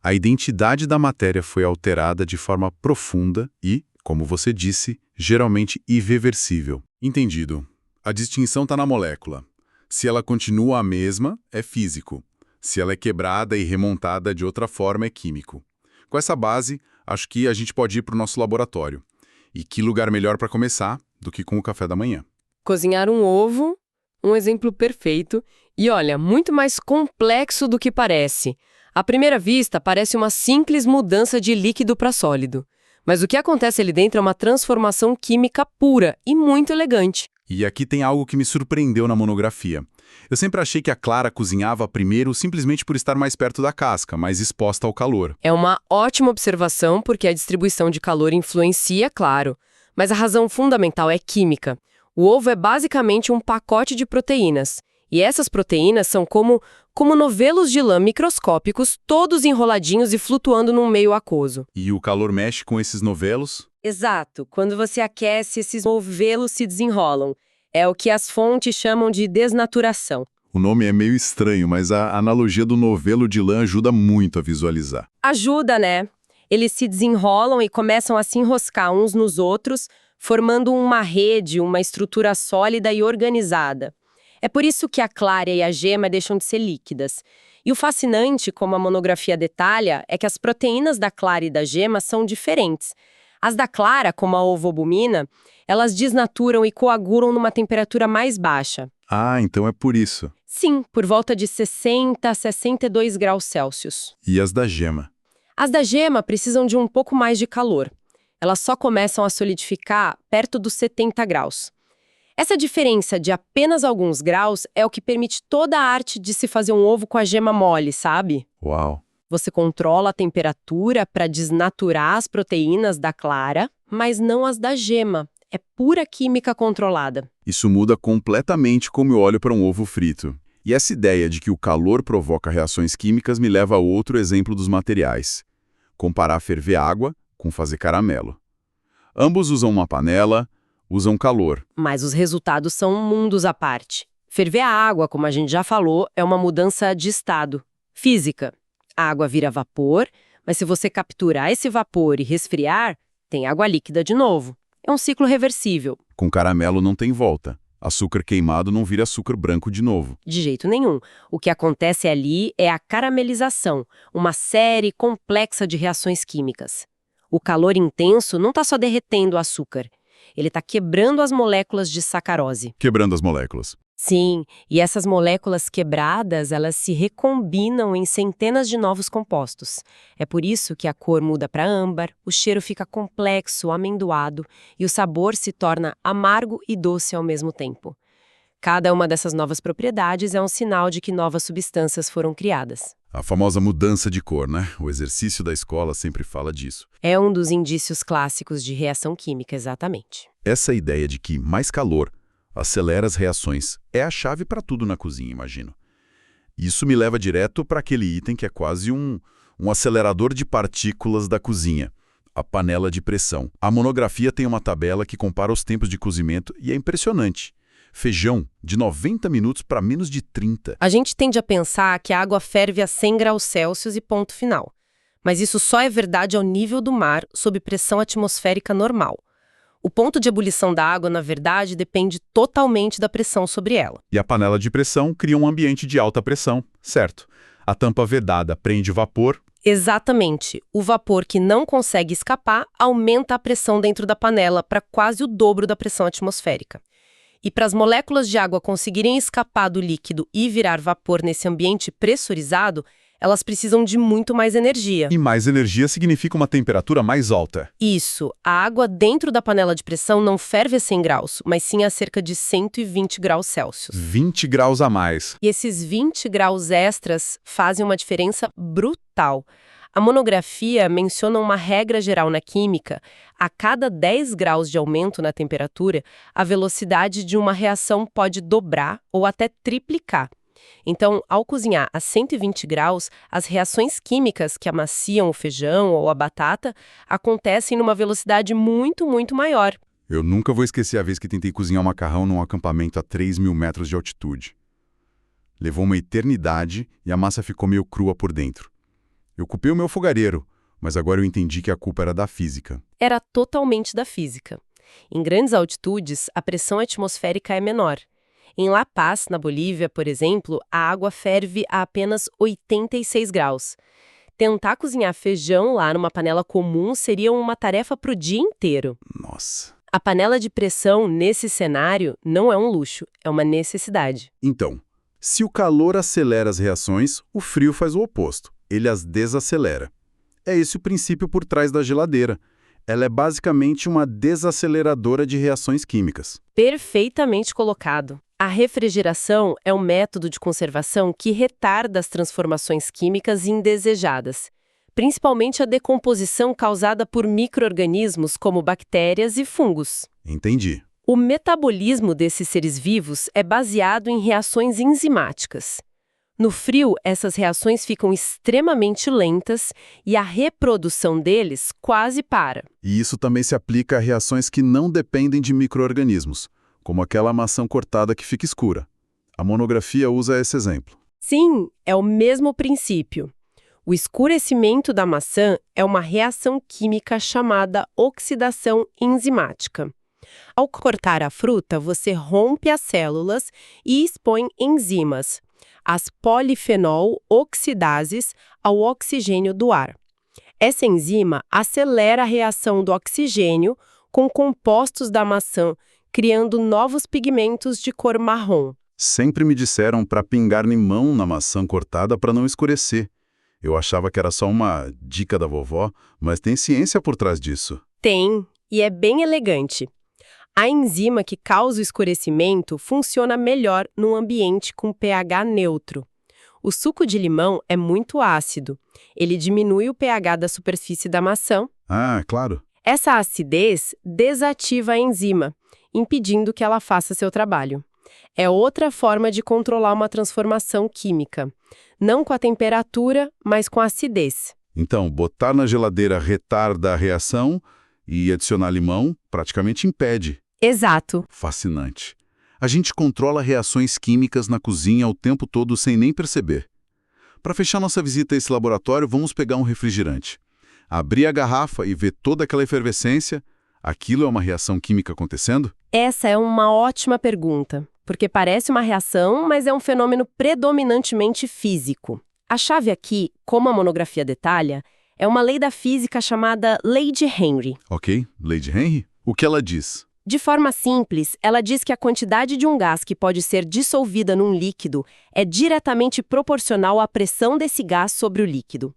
A identidade da matéria foi alterada de forma profunda e, como você disse, geralmente irreversível. Entendido. A distinção está na molécula. Se ela continua a mesma, é físico. Se ela é quebrada e remontada de outra forma, é químico. Com essa base, acho que a gente pode ir para o nosso laboratório. E que lugar melhor para começar do que com o café da manhã? Cozinhar um ovo, um exemplo perfeito, e olha, muito mais complexo do que parece. À primeira vista, parece uma simples mudança de líquido para sólido. Mas o que acontece ali dentro é uma transformação química pura e muito elegante. E aqui tem algo que me surpreendeu na monografia. Eu sempre achei que a Clara cozinhava primeiro simplesmente por estar mais perto da casca, mais exposta ao calor. É uma ótima observação porque a distribuição de calor influencia, claro. Mas a razão fundamental é química. O ovo é basicamente um pacote de proteínas. E essas proteínas são como novelos de lã microscópicos, todos enroladinhos e flutuando num meio aquoso. E o calor mexe com esses novelos? Exato. Quando você aquece, esses novelos se desenrolam. É o que as fontes chamam de desnaturação. O nome é meio estranho, mas a analogia do novelo de lã ajuda muito a visualizar. Ajuda, né? Eles se desenrolam e começam a se enroscar uns nos outros, formando uma rede, uma estrutura sólida e organizada. É por isso que a clara e a gema deixam de ser líquidas. E o fascinante, como a monografia detalha, é que as proteínas da clara e da gema são diferentes. As da clara, como a ovobumina, elas desnaturam e coagulam numa temperatura mais baixa. Ah, então é por isso. Sim, por volta de 60 a 62 graus Celsius. E as da gema? As da gema precisam de um pouco mais de calor. Elas só começam a solidificar perto dos 70 graus. Essa diferença de apenas alguns graus é o que permite toda a arte de se fazer um ovo com a gema mole, sabe? Uau! Você controla a temperatura para desnaturar as proteínas da clara, mas não as da gema. É pura química controlada. Isso muda completamente como eu olho para um ovo frito. E essa ideia de que o calor provoca reações químicas me leva a outro exemplo dos materiais. Comparar ferver água com fazer caramelo. Ambos usam uma panela, usam calor. Mas os resultados são mundos à parte. Ferver a água, como a gente já falou, é uma mudança de estado. Física. A água vira vapor, mas se você capturar esse vapor e resfriar, tem água líquida de novo. É um ciclo reversível. Com caramelo não tem volta. Açúcar queimado não vira açúcar branco de novo. De jeito nenhum. O que acontece ali é a caramelização, uma série complexa de reações químicas. O calor intenso não está só derretendo o açúcar, ele está quebrando as moléculas de sacarose. Quebrando as moléculas. Sim, e essas moléculas quebradas, elas se recombinam em centenas de novos compostos. É por isso que a cor muda para âmbar, o cheiro fica complexo, amendoado, e o sabor se torna amargo e doce ao mesmo tempo. Cada uma dessas novas propriedades é um sinal de que novas substâncias foram criadas. A famosa mudança de cor, né? O exercício da escola sempre fala disso. É um dos indícios clássicos de reação química, exatamente. Essa ideia de que mais calor acelera as reações é a chave para tudo na cozinha, imagino. Isso me leva direto para aquele item que é quase um acelerador de partículas da cozinha, a panela de pressão. A monografia tem uma tabela que compara os tempos de cozimento e é impressionante. Feijão, de 90 minutos para menos de 30. A gente tende a pensar que a água ferve a 100 graus Celsius e ponto final. Mas isso só é verdade ao nível do mar, sob pressão atmosférica normal. O ponto de ebulição da água, na verdade, depende totalmente da pressão sobre ela. E a panela de pressão cria um ambiente de alta pressão, certo? A tampa vedada prende vapor. Exatamente. O vapor que não consegue escapar aumenta a pressão dentro da panela para quase o dobro da pressão atmosférica. E para as moléculas de água conseguirem escapar do líquido e virar vapor nesse ambiente pressurizado, elas precisam de muito mais energia. E mais energia significa uma temperatura mais alta. Isso. A água dentro da panela de pressão não ferve a 100 graus, mas sim a cerca de 120 graus Celsius. 20 graus a mais. E esses 20 graus extras fazem uma diferença brutal. A monografia menciona uma regra geral na química. A cada 10 graus de aumento na temperatura, a velocidade de uma reação pode dobrar ou até triplicar. Então, ao cozinhar a 120 graus, as reações químicas que amaciam o feijão ou a batata acontecem numa velocidade muito, muito maior. Eu nunca vou esquecer a vez que tentei cozinhar um macarrão num acampamento a 3.000 metros de altitude. Levou uma eternidade e a massa ficou meio crua por dentro. Eu culpei o meu fogareiro, mas agora eu entendi que a culpa era da física. Era totalmente da física. Em grandes altitudes, a pressão atmosférica é menor. Em La Paz, na Bolívia, por exemplo, a água ferve a apenas 86 graus. Tentar cozinhar feijão lá numa panela comum seria uma tarefa para o dia inteiro. Nossa. A panela de pressão, nesse cenário, não é um luxo, é uma necessidade. Então, se o calor acelera as reações, o frio faz o oposto. Ele as desacelera. É esse o princípio por trás da geladeira. Ela é basicamente uma desaceleradora de reações químicas. Perfeitamente colocado. A refrigeração é um método de conservação que retarda as transformações químicas indesejadas, principalmente a decomposição causada por micro-organismos como bactérias e fungos. Entendi. O metabolismo desses seres vivos é baseado em reações enzimáticas. No frio, essas reações ficam extremamente lentas e a reprodução deles quase para. E isso também se aplica a reações que não dependem de micro-organismos, como aquela maçã cortada que fica escura. A monografia usa esse exemplo. Sim, é o mesmo princípio. O escurecimento da maçã é uma reação química chamada oxidação enzimática. Ao cortar a fruta, você rompe as células e expõe enzimas, as polifenol oxidases, ao oxigênio do ar. Essa enzima acelera a reação do oxigênio com compostos da maçã, criando novos pigmentos de cor marrom. Sempre me disseram para pingar limão na maçã cortada para não escurecer. Eu achava que era só uma dica da vovó, mas tem ciência por trás disso. Tem, e é bem elegante. A enzima que causa o escurecimento funciona melhor num ambiente com pH neutro. O suco de limão é muito ácido. Ele diminui o pH da superfície da maçã. Ah, claro. Essa acidez desativa a enzima, impedindo que ela faça seu trabalho. É outra forma de controlar uma transformação química. Não com a temperatura, mas com a acidez. Então, botar na geladeira retarda a reação e adicionar limão praticamente impede. Exato. Fascinante. A gente controla reações químicas na cozinha o tempo todo sem nem perceber. Para fechar nossa visita a esse laboratório, vamos pegar um refrigerante. Abrir a garrafa e ver toda aquela efervescência, aquilo é uma reação química acontecendo? Essa é uma ótima pergunta, porque parece uma reação, mas é um fenômeno predominantemente físico. A chave aqui, como a monografia detalha, é uma lei da física chamada Lei de Henry. Ok, Lady Henry? O que ela diz? De forma simples, ela diz que a quantidade de um gás que pode ser dissolvida num líquido é diretamente proporcional à pressão desse gás sobre o líquido.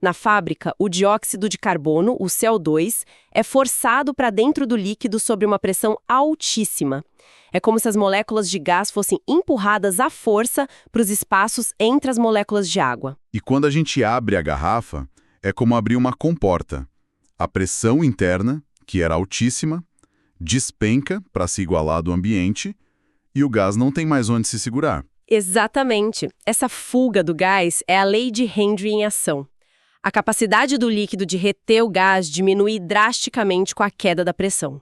Na fábrica, o dióxido de carbono, o CO2, é forçado para dentro do líquido sob uma pressão altíssima. É como se as moléculas de gás fossem empurradas à força para os espaços entre as moléculas de água. E quando a gente abre a garrafa, é como abrir uma comporta. A pressão interna, que era altíssima, despenca para se igualar do ambiente e o gás não tem mais onde se segurar. Exatamente. Essa fuga do gás é a lei de Henry em ação. A capacidade do líquido de reter o gás diminui drasticamente com a queda da pressão.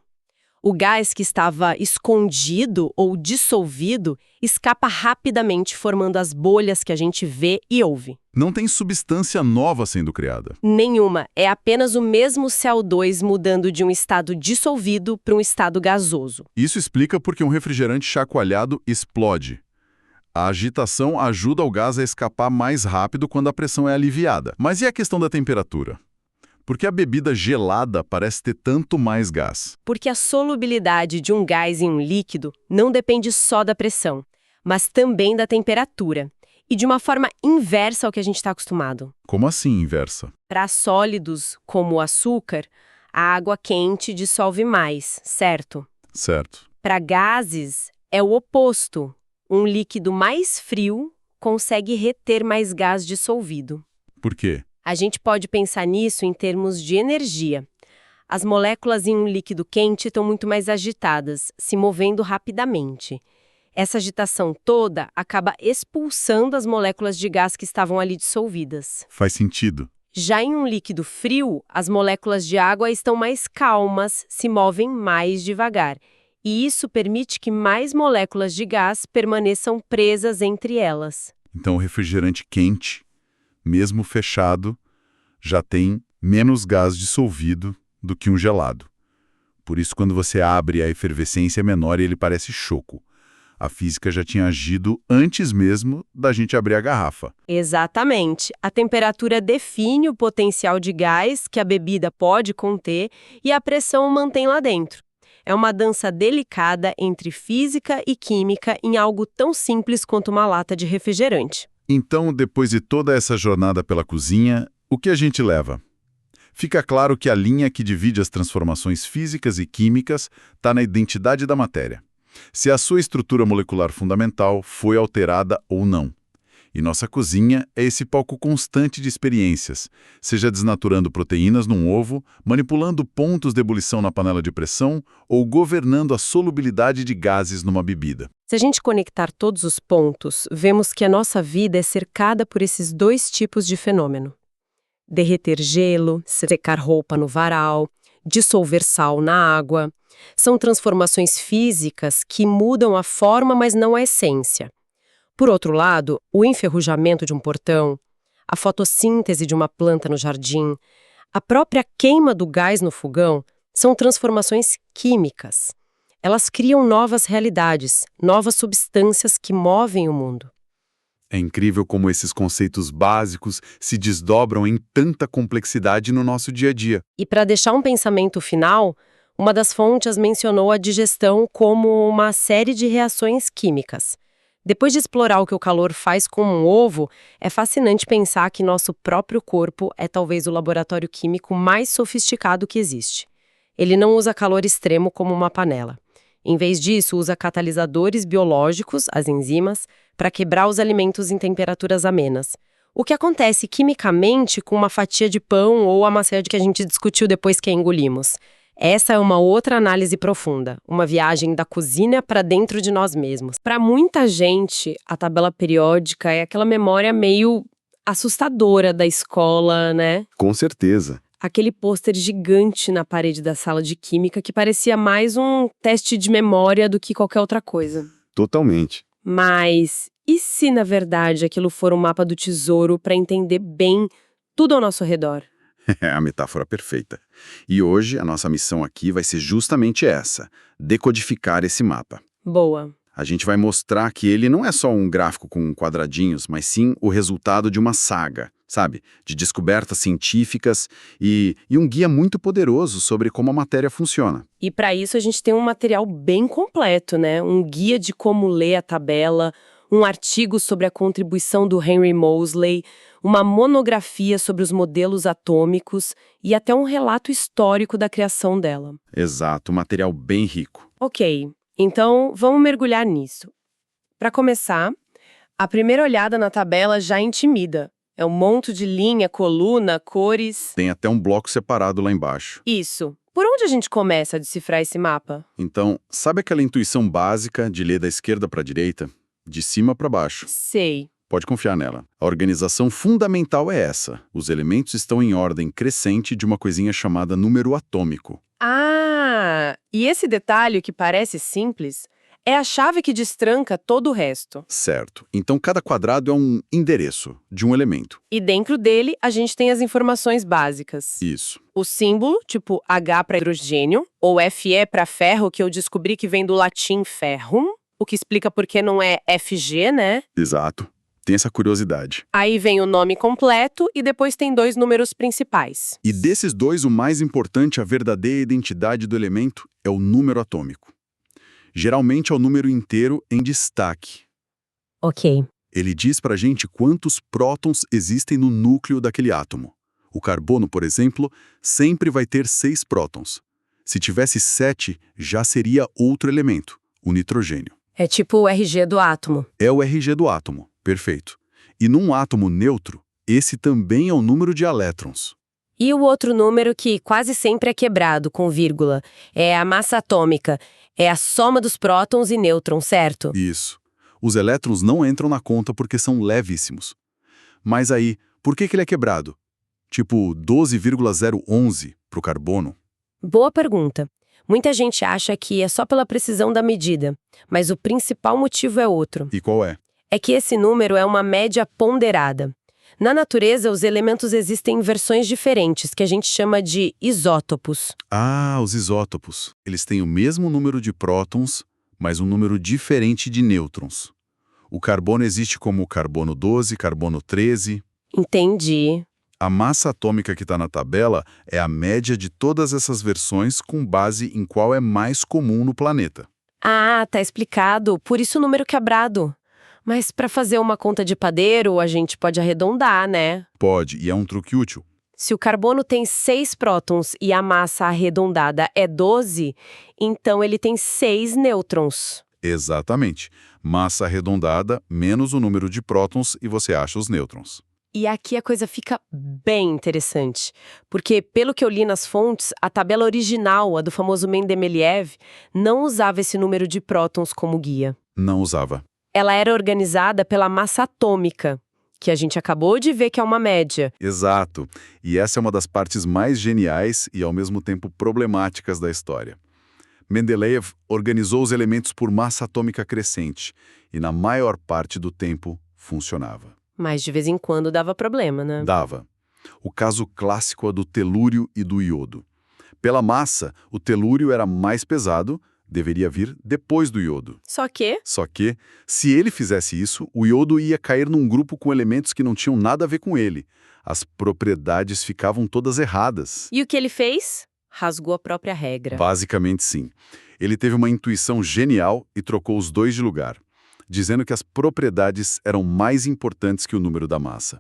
O gás que estava escondido ou dissolvido escapa rapidamente, formando as bolhas que a gente vê e ouve. Não tem substância nova sendo criada. Nenhuma. É apenas o mesmo CO2 mudando de um estado dissolvido para um estado gasoso. Isso explica porque um refrigerante chacoalhado explode. A agitação ajuda o gás a escapar mais rápido quando a pressão é aliviada. Mas e a questão da temperatura? Por que a bebida gelada parece ter tanto mais gás? Porque a solubilidade de um gás em um líquido não depende só da pressão, mas também da temperatura. E de uma forma inversa ao que a gente está acostumado. Como assim inversa? Para sólidos, como o açúcar, a água quente dissolve mais, certo? Certo. Para gases, é o oposto. Um líquido mais frio consegue reter mais gás dissolvido. Por quê? A gente pode pensar nisso em termos de energia. As moléculas em um líquido quente estão muito mais agitadas, se movendo rapidamente. Essa agitação toda acaba expulsando as moléculas de gás que estavam ali dissolvidas. Faz sentido. Já em um líquido frio, as moléculas de água estão mais calmas, se movem mais devagar. E isso permite que mais moléculas de gás permaneçam presas entre elas. Então o refrigerante quente, mesmo fechado, já tem menos gás dissolvido do que um gelado. Por isso, quando você abre, a efervescência é menor e ele parece choco. A física já tinha agido antes mesmo da gente abrir a garrafa. Exatamente. A temperatura define o potencial de gás que a bebida pode conter e a pressão mantém lá dentro. É uma dança delicada entre física e química em algo tão simples quanto uma lata de refrigerante. Então, depois de toda essa jornada pela cozinha, o que a gente leva? Fica claro que a linha que divide as transformações físicas e químicas está na identidade da matéria. Se a sua estrutura molecular fundamental foi alterada ou não. E nossa cozinha é esse palco constante de experiências, seja desnaturando proteínas num ovo, manipulando pontos de ebulição na panela de pressão ou governando a solubilidade de gases numa bebida. Se a gente conectar todos os pontos, vemos que a nossa vida é cercada por esses dois tipos de fenômeno. Derreter gelo, secar roupa no varal, dissolver sal na água. São transformações físicas que mudam a forma, mas não a essência. Por outro lado, o enferrujamento de um portão, a fotossíntese de uma planta no jardim, a própria queima do gás no fogão são transformações químicas. Elas criam novas realidades, novas substâncias que movem o mundo. É incrível como esses conceitos básicos se desdobram em tanta complexidade no nosso dia a dia. E para deixar um pensamento final, uma das fontes mencionou a digestão como uma série de reações químicas. Depois de explorar o que o calor faz com um ovo, é fascinante pensar que nosso próprio corpo é talvez o laboratório químico mais sofisticado que existe. Ele não usa calor extremo como uma panela. Em vez disso, usa catalisadores biológicos, as enzimas, para quebrar os alimentos em temperaturas amenas. O que acontece quimicamente com uma fatia de pão ou a maçã que a gente discutiu depois que a engolimos. Essa é uma outra análise profunda, uma viagem da cozinha para dentro de nós mesmos. Para muita gente, a tabela periódica é aquela memória meio assustadora da escola, né? Com certeza. Aquele pôster gigante na parede da sala de química que parecia mais um teste de memória do que qualquer outra coisa. Totalmente. Mas e se, na verdade, aquilo for um mapa do tesouro para entender bem tudo ao nosso redor? É a metáfora perfeita. E hoje a nossa missão aqui vai ser justamente essa: decodificar esse mapa. Boa. A gente vai mostrar que ele não é só um gráfico com quadradinhos, mas sim o resultado de uma saga, sabe? De descobertas científicas e um guia muito poderoso sobre como a matéria funciona. E para isso a gente tem um material bem completo, né? Um guia de como ler a tabela, um artigo sobre a contribuição do Henry Moseley, uma monografia sobre os modelos atômicos e até um relato histórico da criação dela. Exato, material bem rico. Ok, então vamos mergulhar nisso. Para começar, a primeira olhada na tabela já intimida. É um monte de linha, coluna, cores. Tem até um bloco separado lá embaixo. Isso. Por onde a gente começa a decifrar esse mapa? Então, sabe aquela intuição básica de ler da esquerda para a direita? De cima para baixo. Sei. Pode confiar nela. A organização fundamental é essa. Os elementos estão em ordem crescente de uma coisinha chamada número atômico. Ah, e esse detalhe que parece simples é a chave que destranca todo o resto. Certo. Então, cada quadrado é um endereço de um elemento. E dentro dele, a gente tem as informações básicas. Isso. O símbolo, tipo H para hidrogênio, ou Fe para ferro, que eu descobri que vem do latim ferrum, o que explica por que não é Fg, né? Exato. Tem essa curiosidade. Aí vem o nome completo e depois tem 2 números principais. E desses dois, o mais importante, a verdadeira identidade do elemento, é o número atômico. Geralmente é o número inteiro em destaque. Ok. Ele diz pra gente quantos prótons existem no núcleo daquele átomo. O carbono, por exemplo, sempre vai ter 6 prótons. Se tivesse 7, já seria outro elemento, o nitrogênio. É tipo o RG do átomo. É o RG do átomo, perfeito. E num átomo neutro, esse também é o número de elétrons. E o outro número que quase sempre é quebrado com vírgula é a massa atômica. É a soma dos prótons e nêutrons, certo? Isso. Os elétrons não entram na conta porque são levíssimos. Mas aí, por que ele é quebrado? Tipo 12,011 para o carbono? Boa pergunta. Muita gente acha que é só pela precisão da medida, mas o principal motivo é outro. E qual é? É que esse número é uma média ponderada. Na natureza, os elementos existem em versões diferentes, que a gente chama de isótopos. Ah, os isótopos. Eles têm o mesmo número de prótons, mas um número diferente de nêutrons. O carbono existe como carbono 12, carbono 13. Entendi. A massa atômica que está na tabela é a média de todas essas versões com base em qual é mais comum no planeta. Ah, tá explicado. Por isso o número quebrado. Mas para fazer uma conta de padeiro, a gente pode arredondar, né? Pode, e é um truque útil. Se o carbono tem 6 prótons e a massa arredondada é 12, então ele tem 6 nêutrons. Exatamente. Massa arredondada menos o número de prótons e você acha os nêutrons. E aqui a coisa fica bem interessante, porque, pelo que eu li nas fontes, a tabela original, a do famoso Mendeleev, não usava esse número de prótons como guia. Não usava. Ela era organizada pela massa atômica, que a gente acabou de ver que é uma média. Exato. E essa é uma das partes mais geniais e, ao mesmo tempo, problemáticas da história. Mendeleev organizou os elementos por massa atômica crescente e, na maior parte do tempo, funcionava. Mas de vez em quando dava problema, né? Dava. O caso clássico é do telúrio e do iodo. Pela massa, o telúrio era mais pesado, deveria vir depois do iodo. Só que... Só que, se ele fizesse isso, o iodo ia cair num grupo com elementos que não tinham nada a ver com ele. As propriedades ficavam todas erradas. E o que ele fez? Rasgou a própria regra. Basicamente, sim. Ele teve uma intuição genial e trocou os dois de lugar, dizendo que as propriedades eram mais importantes que o número da massa.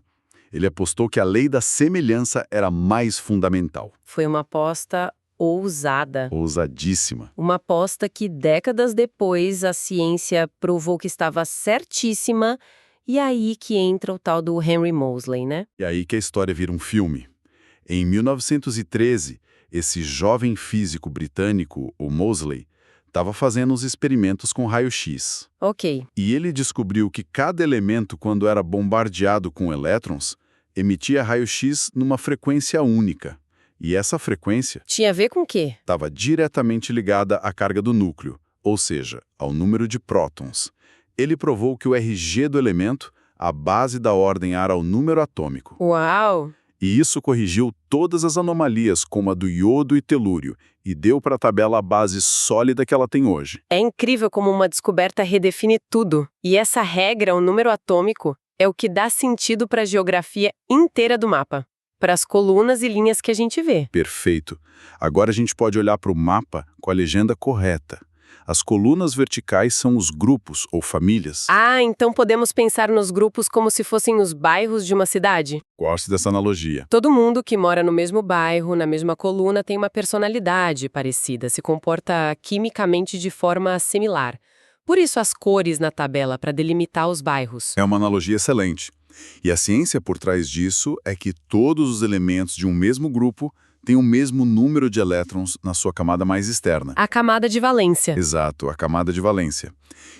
Ele apostou que a lei da semelhança era mais fundamental. Foi uma aposta ousada. Ousadíssima. Uma aposta que décadas depois a ciência provou que estava certíssima, e aí que entra o tal do Henry Moseley, né? E aí que a história vira um filme. Em 1913, esse jovem físico britânico, o Moseley, estava fazendo uns experimentos com raio-x. Ok. E ele descobriu que cada elemento, quando era bombardeado com elétrons, emitia raio-x numa frequência única. E essa frequência Tinha a ver com o quê? estava diretamente ligada à carga do núcleo, ou seja, ao número de prótons. Ele provou que o RG do elemento, a base da ordem era o número atômico. Uau! E isso corrigiu todas as anomalias, como a do iodo e telúrio, e deu para a tabela a base sólida que ela tem hoje. É incrível como uma descoberta redefine tudo. E essa regra, o número atômico, é o que dá sentido para a geografia inteira do mapa, para as colunas e linhas que a gente vê. Perfeito. Agora a gente pode olhar para o mapa com a legenda correta. As colunas verticais são os grupos ou famílias. Ah, então podemos pensar nos grupos como se fossem os bairros de uma cidade? Gosto dessa analogia. Todo mundo que mora no mesmo bairro, na mesma coluna, tem uma personalidade parecida, se comporta quimicamente de forma similar. Por isso as cores na tabela para delimitar os bairros. É uma analogia excelente. E a ciência por trás disso é que todos os elementos de um mesmo grupo têm o mesmo número de elétrons na sua camada mais externa. A camada de valência. Exato, a camada de valência.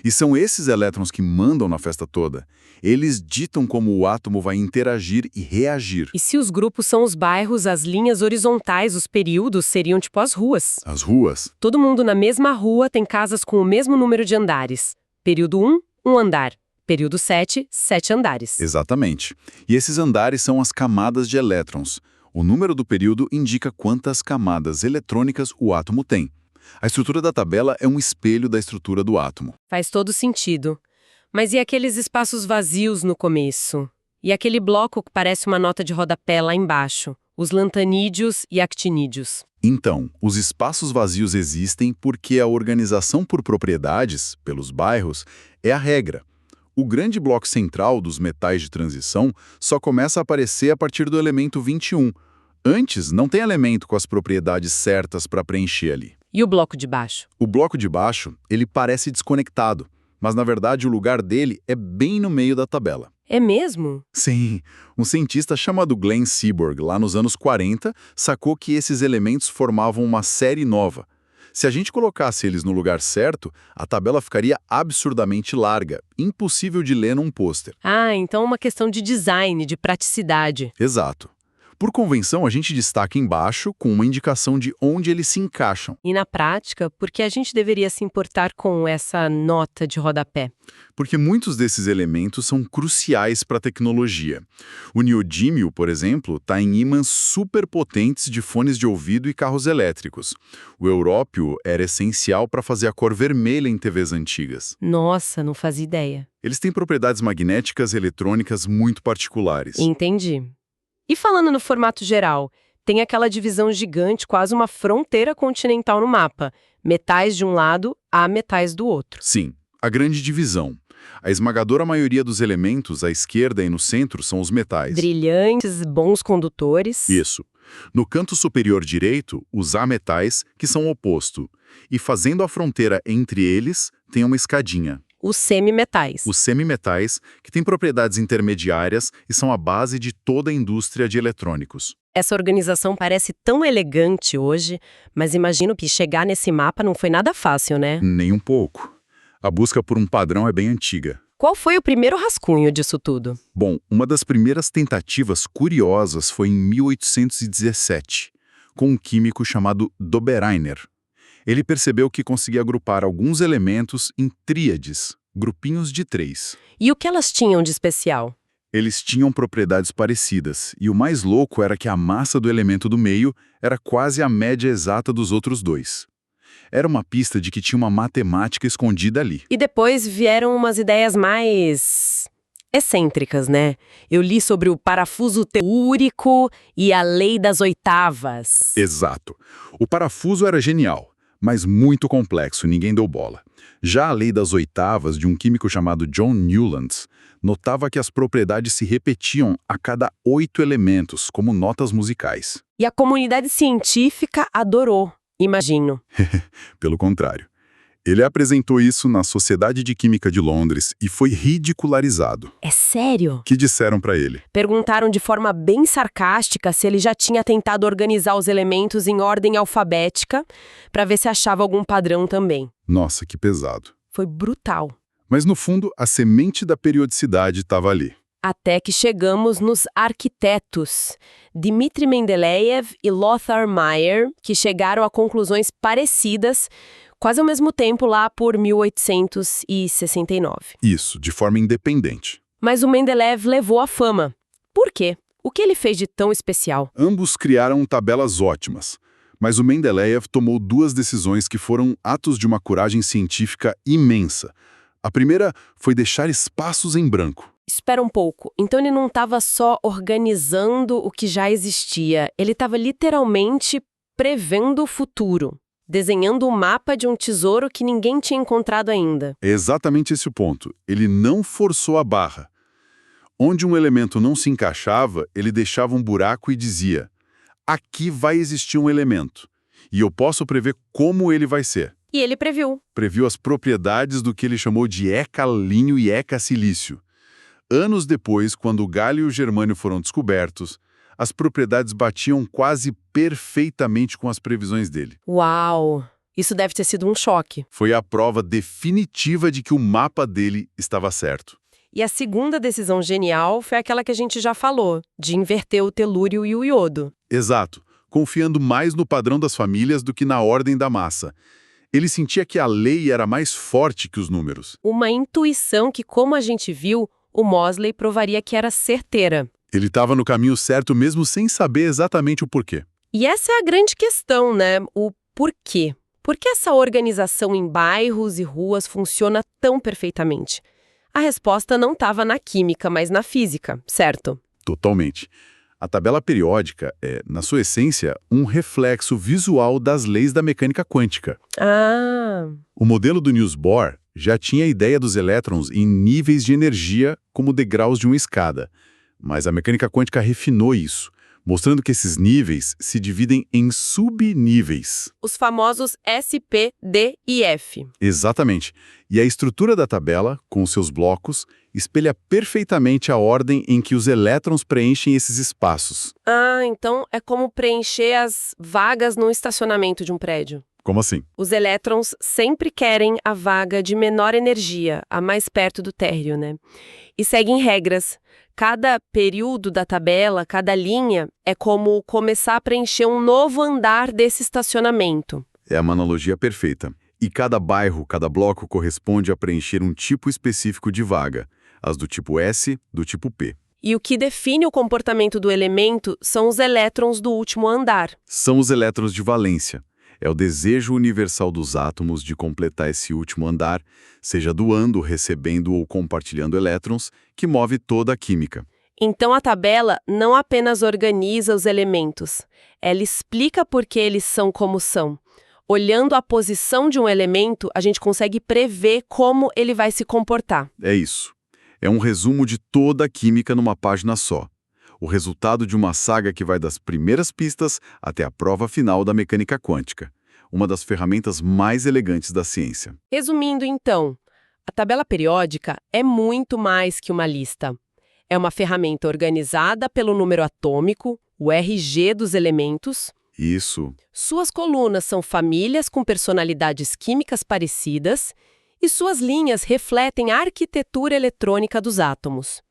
E são esses elétrons que mandam na festa toda. Eles ditam como o átomo vai interagir e reagir. E se os grupos são os bairros, as linhas horizontais, os períodos, seriam tipo as ruas. As ruas. Todo mundo na mesma rua tem casas com o mesmo número de andares. Período 1, um andar. Período 7, 7 andares. Exatamente. E esses andares são as camadas de elétrons. O número do período indica quantas camadas eletrônicas o átomo tem. A estrutura da tabela é um espelho da estrutura do átomo. Faz todo sentido. Mas e aqueles espaços vazios no começo? E aquele bloco que parece uma nota de rodapé lá embaixo? Os lantanídeos e actinídeos. Então, os espaços vazios existem porque a organização por propriedades, pelos bairros, é a regra. O grande bloco central dos metais de transição só começa a aparecer a partir do elemento 21. Antes, não tem elemento com as propriedades certas para preencher ali. E o bloco de baixo? O bloco de baixo, ele parece desconectado, mas na verdade o lugar dele é bem no meio da tabela. É mesmo? Sim, um cientista chamado Glenn Seaborg, lá nos anos 40, sacou que esses elementos formavam uma série nova. Se a gente colocasse eles no lugar certo, a tabela ficaria absurdamente larga, impossível de ler num pôster. Ah, então é uma questão de design, de praticidade. Exato. Por convenção, a gente destaca embaixo com uma indicação de onde eles se encaixam. E na prática, por que a gente deveria se importar com essa nota de rodapé? Porque muitos desses elementos são cruciais para a tecnologia. O neodímio, por exemplo, está em ímãs superpotentes de fones de ouvido e carros elétricos. O európio era essencial para fazer a cor vermelha em TVs antigas. Nossa, não fazia ideia. Eles têm propriedades magnéticas e eletrônicas muito particulares. Entendi. E falando no formato geral, tem aquela divisão gigante, quase uma fronteira continental no mapa. Metais de um lado a metais do outro. Sim, a grande divisão. A esmagadora maioria dos elementos à esquerda e no centro são os metais. Brilhantes, bons condutores. Isso. No canto superior direito, os ametais, que são o oposto. E fazendo a fronteira entre eles, tem uma escadinha. Os semimetais. Os semimetais, que têm propriedades intermediárias e são a base de toda a indústria de eletrônicos. Essa organização parece tão elegante hoje, mas imagino que chegar nesse mapa não foi nada fácil, né? Nem um pouco. A busca por um padrão é bem antiga. Qual foi o primeiro rascunho disso tudo? Bom, uma das primeiras tentativas curiosas foi em 1817, com um químico chamado Dobereiner. Ele percebeu que conseguia agrupar alguns elementos em tríades, grupinhos de 3. E o que elas tinham de especial? Eles tinham propriedades parecidas, e o mais louco era que a massa do elemento do meio era quase a média exata dos outros dois. Era uma pista de que tinha uma matemática escondida ali. E depois vieram umas ideias mais excêntricas, né? Eu li sobre o parafuso telúrico e a lei das oitavas. Exato. O parafuso era genial, mas muito complexo, ninguém deu bola. Já a lei das oitavas, de um químico chamado John Newlands, notava que as propriedades se repetiam a cada 8 elementos, como notas musicais. E a comunidade científica adorou, imagino. Pelo contrário. Ele apresentou isso na Sociedade de Química de Londres e foi ridicularizado. É sério? O que disseram para ele? Perguntaram de forma bem sarcástica se ele já tinha tentado organizar os elementos em ordem alfabética para ver se achava algum padrão também. Nossa, que pesado. Foi brutal. Mas no fundo, a semente da periodicidade estava ali. Até que chegamos nos arquitetos, Dmitri Mendeleev e Lothar Meyer, que chegaram a conclusões parecidas quase ao mesmo tempo, lá por 1869. Isso, de forma independente. Mas o Mendeleev levou a fama. Por quê? O que ele fez de tão especial? Ambos criaram tabelas ótimas, mas o Mendeleev tomou duas decisões que foram atos de uma coragem científica imensa. A primeira foi deixar espaços em branco. Espera um pouco. Então ele não estava só organizando o que já existia, ele estava literalmente prevendo o futuro, desenhando o mapa de um tesouro que ninguém tinha encontrado ainda. É exatamente esse o ponto. Ele não forçou a barra. Onde um elemento não se encaixava, ele deixava um buraco e dizia: aqui vai existir um elemento, e eu posso prever como ele vai ser. E ele previu. Previu as propriedades do que ele chamou de eca-linho e eca-silício. Anos depois, quando o galho e o germânio foram descobertos, as propriedades batiam quase perfeitamente com as previsões dele. Uau! Isso deve ter sido um choque. Foi a prova definitiva de que o mapa dele estava certo. E a segunda decisão genial foi aquela que a gente já falou, de inverter o telúrio e o iodo. Exato, confiando mais no padrão das famílias do que na ordem da massa. Ele sentia que a lei era mais forte que os números. Uma intuição que, como a gente viu, o Moseley provaria que era certeira. Ele estava no caminho certo mesmo sem saber exatamente o porquê. E essa é a grande questão, né? O porquê. Por que essa organização em bairros e ruas funciona tão perfeitamente? A resposta não estava na química, mas na física, certo? Totalmente. A tabela periódica é, na sua essência, um reflexo visual das leis da mecânica quântica. Ah, O modelo do Niels Bohr já tinha a ideia dos elétrons em níveis de energia como degraus de uma escada, mas a mecânica quântica refinou isso, mostrando que esses níveis se dividem em subníveis. os famosos S, P, D e F. Exatamente. E a estrutura da tabela, com seus blocos, espelha perfeitamente a ordem em que os elétrons preenchem esses espaços. Ah, então é como preencher as vagas no estacionamento de um prédio. Como assim? Os elétrons sempre querem a vaga de menor energia, a mais perto do térreo, né? E seguem regras. Cada período da tabela, cada linha, é como começar a preencher um novo andar desse estacionamento. É uma analogia perfeita. E cada bairro, cada bloco corresponde a preencher um tipo específico de vaga, as do tipo S, do tipo P. E o que define o comportamento do elemento são os elétrons do último andar. São os elétrons de valência. É o desejo universal dos átomos de completar esse último andar, seja doando, recebendo ou compartilhando elétrons, que move toda a química. Então a tabela não apenas organiza os elementos, ela explica por que eles são como são. Olhando a posição de um elemento, a gente consegue prever como ele vai se comportar. É isso. É um resumo de toda a química numa página só. O resultado de uma saga que vai das primeiras pistas até a prova final da mecânica quântica, uma das ferramentas mais elegantes da ciência. Resumindo, então, a tabela periódica é muito mais que uma lista. É uma ferramenta organizada pelo número atômico, o RG dos elementos. Isso. Suas colunas são famílias com personalidades químicas parecidas e suas linhas refletem a arquitetura eletrônica dos átomos.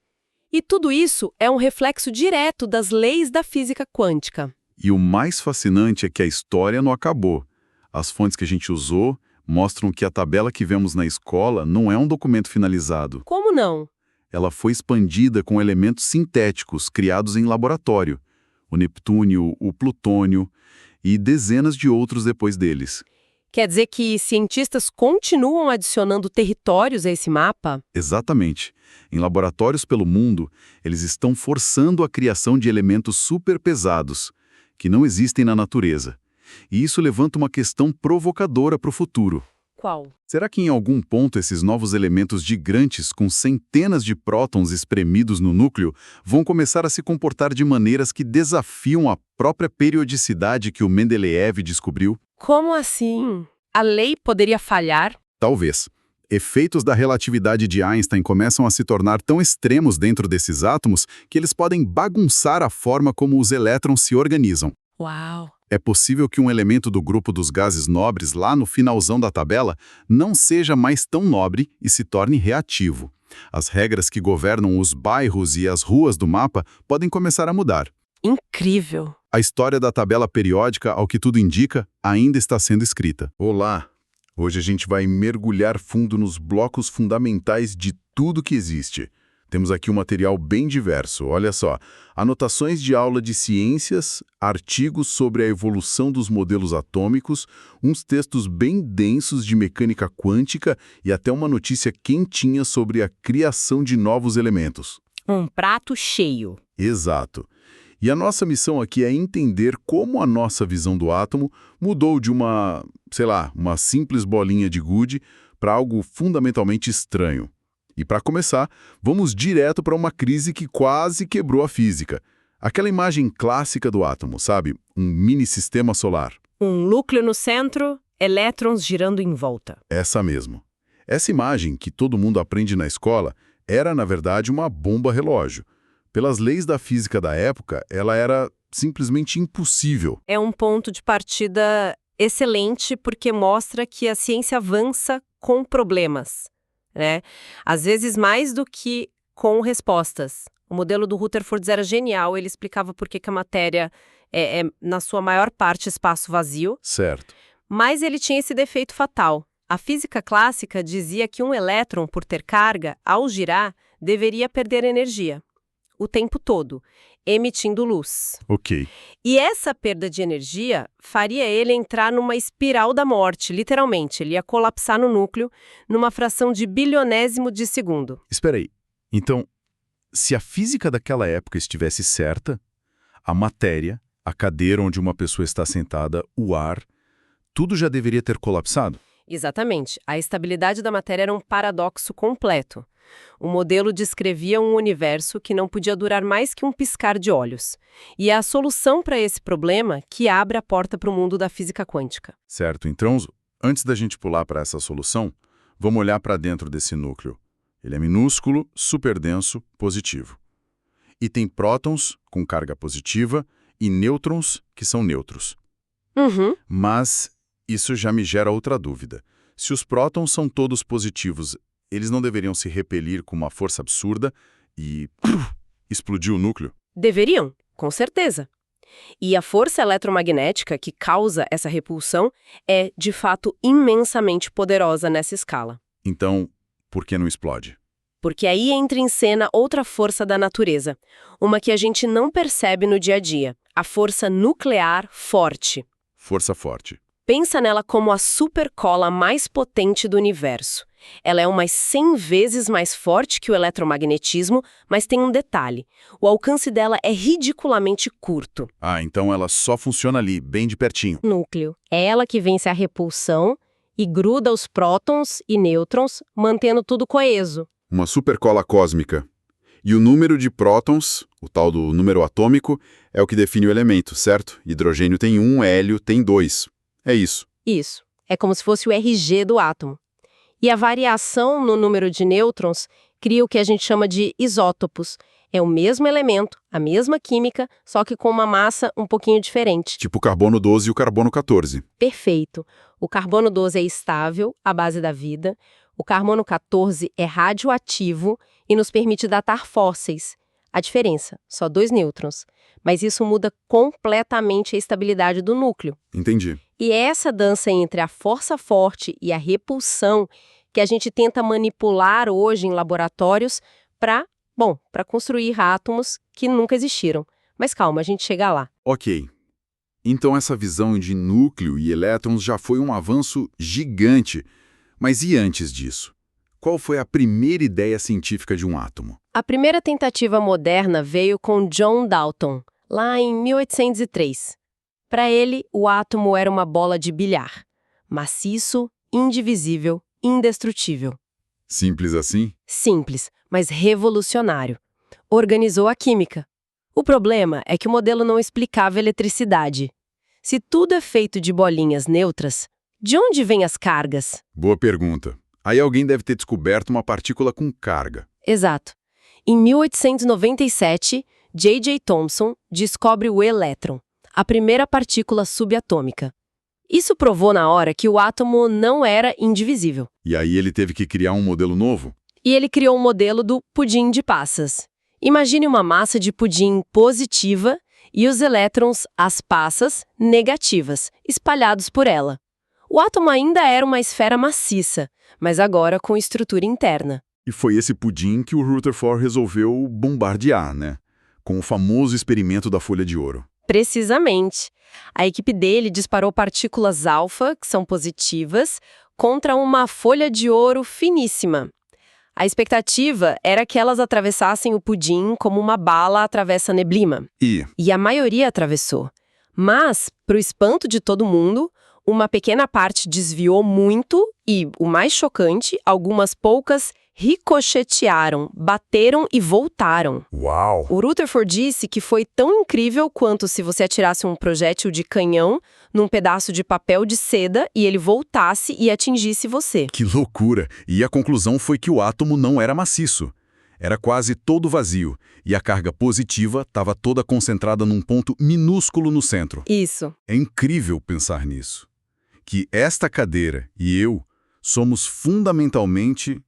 E tudo isso é um reflexo direto das leis da física quântica. E o mais fascinante é que a história não acabou. As fontes que a gente usou mostram que a tabela que vemos na escola não é um documento finalizado. Como não? Ela foi expandida com elementos sintéticos criados em laboratório, o Neptúnio, o Plutônio e dezenas de outros depois deles. Quer dizer que cientistas continuam adicionando territórios a esse mapa? Exatamente. Em laboratórios pelo mundo, eles estão forçando a criação de elementos superpesados, que não existem na natureza. E isso levanta uma questão provocadora para o futuro. Qual? Será que em algum ponto esses novos elementos gigantes com centenas de prótons espremidos no núcleo vão começar a se comportar de maneiras que desafiam a própria periodicidade que o Mendeleev descobriu? Como assim? A lei poderia falhar? Talvez. Efeitos da relatividade de Einstein começam a se tornar tão extremos dentro desses átomos que eles podem bagunçar a forma como os elétrons se organizam. Uau! É possível que um elemento do grupo dos gases nobres lá no finalzão da tabela não seja mais tão nobre e se torne reativo. As regras que governam os bairros e as ruas do mapa podem começar a mudar. Incrível! A história da tabela periódica, ao que tudo indica, ainda está sendo escrita. Olá, Hoje a gente vai mergulhar fundo nos blocos fundamentais de tudo que existe. Temos aqui um material bem diverso, olha só. Anotações de aula de ciências, artigos sobre a evolução dos modelos atômicos, uns textos bem densos de mecânica quântica e até uma notícia quentinha sobre a criação de novos elementos. Um prato cheio. Exato. E a nossa missão aqui é entender como a nossa visão do átomo mudou de uma simples bolinha de gude para algo fundamentalmente estranho. E para começar, vamos direto para uma crise que quase quebrou a física. Aquela imagem clássica do átomo, sabe? Um mini-sistema solar. Um núcleo no centro, elétrons girando em volta. Essa mesmo. Essa imagem, que todo mundo aprende na escola, era, na verdade, uma bomba-relógio. Pelas leis da física da época, ela era simplesmente impossível. É um ponto de partida excelente porque mostra que a ciência avança com problemas, né? Às vezes mais do que com respostas. O modelo do Rutherford era genial, ele explicava por que a matéria é, na sua maior parte, espaço vazio. Certo. Mas ele tinha esse defeito fatal. A física clássica dizia que um elétron, por ter carga, ao girar, deveria perder energia. O tempo todo, emitindo luz. Ok. E essa perda de energia faria ele entrar numa espiral da morte, literalmente. Ele ia colapsar no núcleo numa fração de bilionésimo de segundo. Espera aí. Então, se a física daquela época estivesse certa, a matéria, a cadeira onde uma pessoa está sentada, o ar, tudo já deveria ter colapsado? Exatamente. A estabilidade da matéria era um paradoxo completo. O modelo descrevia um universo que não podia durar mais que um piscar de olhos. E é a solução para esse problema que abre a porta para o mundo da física quântica. Certo. Então, antes da gente pular para essa solução, vamos olhar para dentro desse núcleo. Ele é minúsculo, superdenso, positivo. E tem prótons com carga positiva e nêutrons que são neutros. Uhum. Mas isso já me gera outra dúvida. Se os prótons são todos positivos, eles não deveriam se repelir com uma força absurda e explodir o núcleo? Deveriam, com certeza. E a força eletromagnética que causa essa repulsão é, de fato, imensamente poderosa nessa escala. Então, por que não explode? Porque aí entra em cena outra força da natureza, uma que a gente não percebe no dia a dia, a força nuclear forte. Força forte. Pensa nela como a supercola mais potente do universo. Ela é umas 100 vezes mais forte que o eletromagnetismo, mas tem um detalhe. O alcance dela é ridiculamente curto. Ah, então ela só funciona ali, bem de pertinho. Núcleo. É ela que vence a repulsão e gruda os prótons e nêutrons, mantendo tudo coeso. Uma supercola cósmica. E o número de prótons, o tal do número atômico, é o que define o elemento, certo? Hidrogênio tem 1, hélio tem 2. É isso. Isso. É como se fosse o RG do átomo. E a variação no número de nêutrons cria o que a gente chama de isótopos. É o mesmo elemento, a mesma química, só que com uma massa um pouquinho diferente. Tipo o carbono 12 e o carbono 14. Perfeito. O carbono 12 é estável, a base da vida. O carbono 14 é radioativo e nos permite datar fósseis. A diferença, só 2 nêutrons. Mas isso muda completamente a estabilidade do núcleo. Entendi. E é essa dança entre a força forte e a repulsão que a gente tenta manipular hoje em laboratórios para construir átomos que nunca existiram. Mas calma, a gente chega lá. Ok. Então essa visão de núcleo e elétrons já foi um avanço gigante. Mas e antes disso? Qual foi a primeira ideia científica de um átomo? A primeira tentativa moderna veio com John Dalton, lá em 1803. Para ele, o átomo era uma bola de bilhar. Maciço, indivisível, indestrutível. Simples assim? Simples, mas revolucionário. Organizou a química. O problema é que o modelo não explicava a eletricidade. Se tudo é feito de bolinhas neutras, de onde vêm as cargas? Boa pergunta. Aí alguém deve ter descoberto uma partícula com carga. Exato. Em 1897, J.J. Thomson descobre o elétron, a primeira partícula subatômica. Isso provou na hora que o átomo não era indivisível. E aí ele teve que criar um modelo novo? E ele criou um modelo do pudim de passas. Imagine uma massa de pudim positiva e os elétrons, as passas, negativas, espalhados por ela. O átomo ainda era uma esfera maciça, mas agora com estrutura interna. E foi esse pudim que o Rutherford resolveu bombardear, né? Com o famoso experimento da folha de ouro. Precisamente. A equipe dele disparou partículas alfa, que são positivas, contra uma folha de ouro finíssima. A expectativa era que elas atravessassem o pudim como uma bala atravessa a neblina. E a maioria atravessou. Mas, para o espanto de todo mundo, uma pequena parte desviou muito e, o mais chocante, algumas poucas ricochetearam, bateram e voltaram. Uau! O Rutherford disse que foi tão incrível quanto se você atirasse um projétil de canhão num pedaço de papel de seda e ele voltasse e atingisse você. Que loucura! E a conclusão foi que o átomo não era maciço. Era quase todo vazio, e a carga positiva estava toda concentrada num ponto minúsculo no centro. Isso. É incrível pensar nisso. Que esta cadeira e eu somos fundamentalmente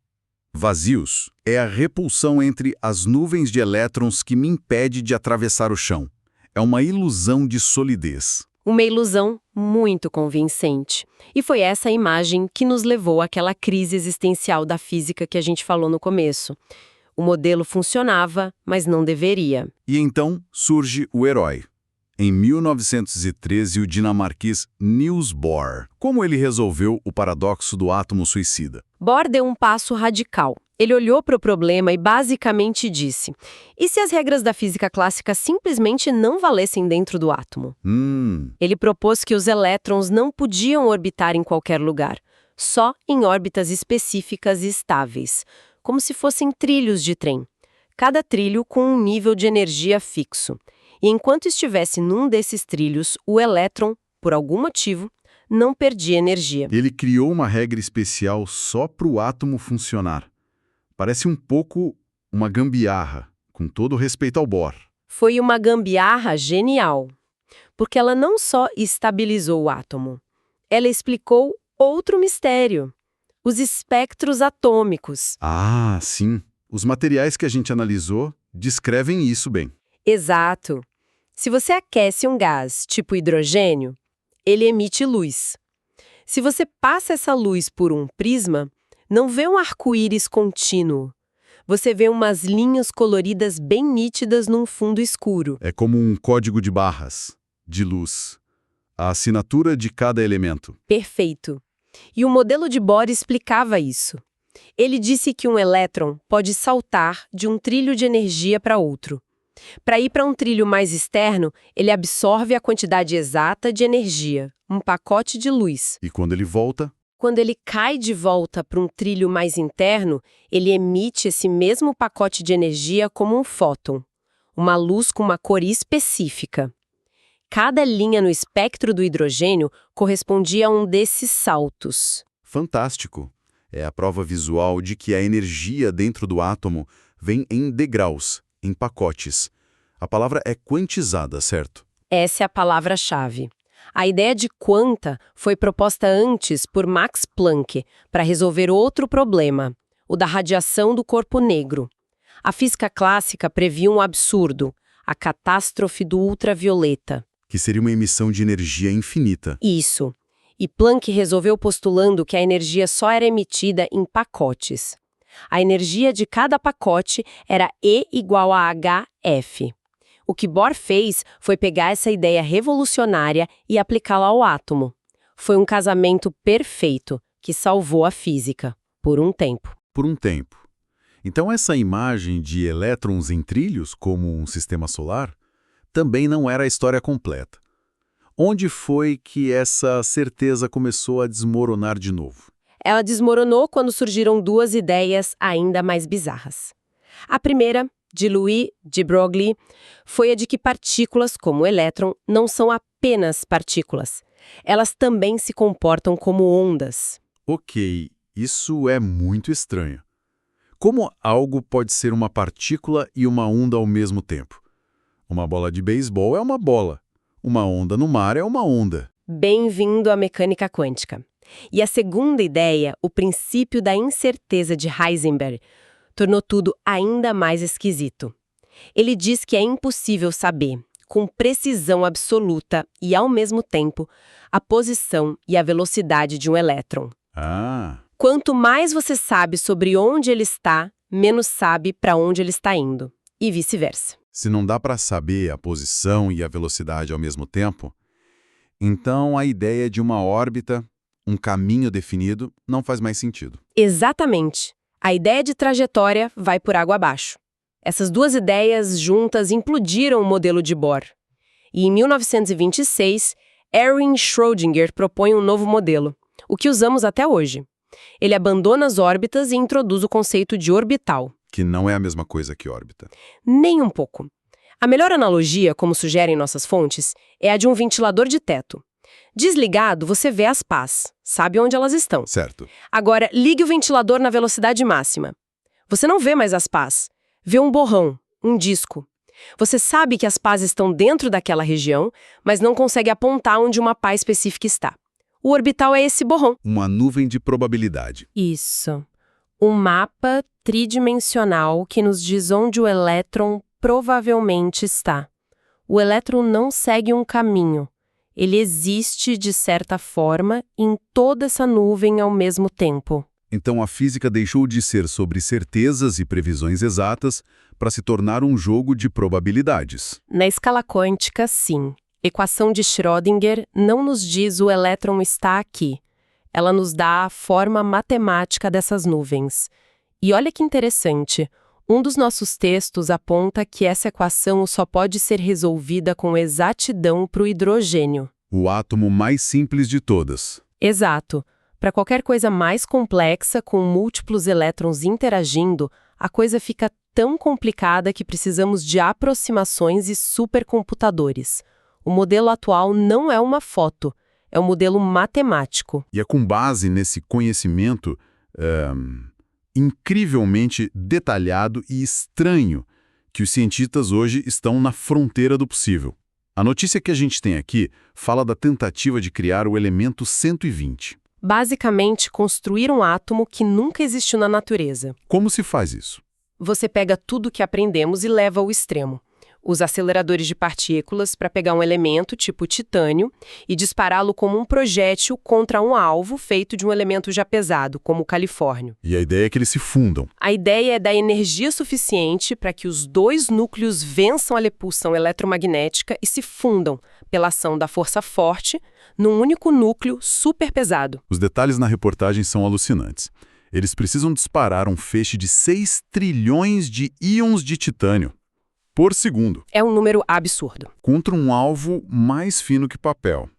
vazios. É a repulsão entre as nuvens de elétrons que me impede de atravessar o chão. É uma ilusão de solidez. Uma ilusão muito convincente. E foi essa imagem que nos levou àquela crise existencial da física que a gente falou no começo. O modelo funcionava, mas não deveria. E então surge o herói. Em 1913, o dinamarquês Niels Bohr. Como ele resolveu o paradoxo do átomo suicida? Bohr deu um passo radical. Ele olhou para o problema e basicamente disse: e se as regras da física clássica simplesmente não valessem dentro do átomo? Ele propôs que os elétrons não podiam orbitar em qualquer lugar, só em órbitas específicas e estáveis, como se fossem trilhos de trem. Cada trilho com um nível de energia fixo. E enquanto estivesse num desses trilhos, o elétron, por algum motivo, não perdia energia. Ele criou uma regra especial só para o átomo funcionar. Parece um pouco uma gambiarra, com todo respeito ao Bohr. Foi uma gambiarra genial, porque ela não só estabilizou o átomo, ela explicou outro mistério: os espectros atômicos. Ah, sim. Os materiais que a gente analisou descrevem isso bem. Exato. Se você aquece um gás tipo hidrogênio, ele emite luz. Se você passa essa luz por um prisma, não vê um arco-íris contínuo. Você vê umas linhas coloridas bem nítidas num fundo escuro. É como um código de barras, de luz. A assinatura de cada elemento. Perfeito. E o modelo de Bohr explicava isso. Ele disse que um elétron pode saltar de um trilho de energia para outro. Para ir para um trilho mais externo, ele absorve a quantidade exata de energia, um pacote de luz. E quando ele volta? Quando ele cai de volta para um trilho mais interno, ele emite esse mesmo pacote de energia como um fóton, uma luz com uma cor específica. Cada linha no espectro do hidrogênio correspondia a um desses saltos. Fantástico! É a prova visual de que a energia dentro do átomo vem em degraus, em pacotes. A palavra é quantizada, certo? Essa é a palavra-chave. A ideia de quanta foi proposta antes por Max Planck para resolver outro problema, o da radiação do corpo negro. A física clássica previa um absurdo, a catástrofe do ultravioleta. Que seria uma emissão de energia infinita. Isso. E Planck resolveu postulando que a energia só era emitida em pacotes. A energia de cada pacote era E igual a HF. O que Bohr fez foi pegar essa ideia revolucionária e aplicá-la ao átomo. Foi um casamento perfeito que salvou a física, por um tempo. Por um tempo. Então essa imagem de elétrons em trilhos, como um sistema solar, também não era a história completa. Onde foi que essa certeza começou a desmoronar de novo? Ela desmoronou quando surgiram duas ideias ainda mais bizarras. A primeira, de Louis de Broglie, foi a de que partículas, como o elétron, não são apenas partículas. Elas também se comportam como ondas. Ok, isso é muito estranho. Como algo pode ser uma partícula e uma onda ao mesmo tempo? Uma bola de beisebol é uma bola. Uma onda no mar é uma onda. Bem-vindo à mecânica quântica. E a segunda ideia, o princípio da incerteza de Heisenberg, tornou tudo ainda mais esquisito. Ele diz que é impossível saber com precisão absoluta e, ao mesmo tempo, a posição e a velocidade de um elétron. Ah, Quanto mais você sabe sobre onde ele está, menos sabe para onde ele está indo, e vice-versa. se não dá para saber a posição e a velocidade ao mesmo tempo, então a ideia de uma órbita, um caminho definido, não faz mais sentido. Exatamente. A ideia de trajetória vai por água abaixo. Essas duas ideias juntas implodiram o modelo de Bohr. E em 1926, Erwin Schrödinger propõe um novo modelo, o que usamos até hoje. Ele abandona as órbitas e introduz o conceito de orbital. Que não é a mesma coisa que órbita. Nem um pouco. A melhor analogia, como sugerem nossas fontes, é a de um ventilador de teto. Desligado, você vê as pás, sabe onde elas estão. Certo. Agora, ligue o ventilador na velocidade máxima. Você não vê mais as pás, vê um borrão, um disco. Você sabe que as pás estão dentro daquela região, mas não consegue apontar onde uma pá específica está. O orbital é esse borrão. Uma nuvem de probabilidade. Isso. Um mapa tridimensional que nos diz onde o elétron provavelmente está. O elétron não segue um caminho. Ele existe, de certa forma, em toda essa nuvem ao mesmo tempo. Então a física deixou de ser sobre certezas e previsões exatas para se tornar um jogo de probabilidades. Na escala quântica, sim. Equação de Schrödinger não nos diz o elétron está aqui. Ela nos dá a forma matemática dessas nuvens. E olha que interessante, um dos nossos textos aponta que essa equação só pode ser resolvida com exatidão para o hidrogênio. O átomo mais simples de todas. Exato. Para qualquer coisa mais complexa, com múltiplos elétrons interagindo, a coisa fica tão complicada que precisamos de aproximações e supercomputadores. O modelo atual não é uma foto, é um modelo matemático. E é com base nesse conhecimento incrivelmente detalhado e estranho que os cientistas hoje estão na fronteira do possível. A notícia que a gente tem aqui fala da tentativa de criar o elemento 120. Basicamente, construir um átomo que nunca existiu na natureza. Como se faz isso? Você pega tudo que aprendemos e leva ao extremo. Usa aceleradores de partículas para pegar um elemento tipo titânio e dispará-lo como um projétil contra um alvo feito de um elemento já pesado, como o califórnio. E a ideia é que eles se fundam. A ideia é dar energia suficiente para que os dois núcleos vençam a repulsão eletromagnética e se fundam, pela ação da força forte, num único núcleo super pesado. Os detalhes na reportagem são alucinantes. Eles precisam disparar um feixe de 6 trilhões de íons de titânio por segundo. É um número absurdo. Contra um alvo mais fino que papel.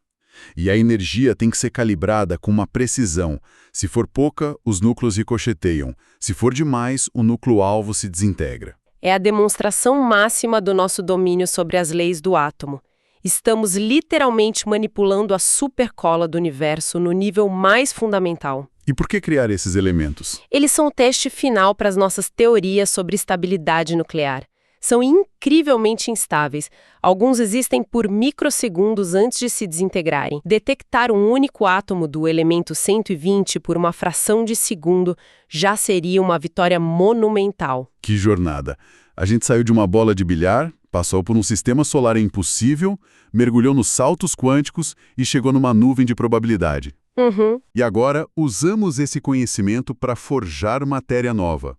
E a energia tem que ser calibrada com uma precisão. Se for pouca, os núcleos ricocheteiam. Se for demais, o núcleo-alvo se desintegra. É a demonstração máxima do nosso domínio sobre as leis do átomo. Estamos literalmente manipulando a supercola do universo no nível mais fundamental. E por que criar esses elementos? Eles são o teste final para as nossas teorias sobre estabilidade nuclear. São incrivelmente instáveis. Alguns existem por microsegundos antes de se desintegrarem. Detectar um único átomo do elemento 120 por uma fração de segundo já seria uma vitória monumental. Que jornada! A gente saiu de uma bola de bilhar, passou por um sistema solar impossível, mergulhou nos saltos quânticos e chegou numa nuvem de probabilidade. E agora usamos esse conhecimento para forjar matéria nova.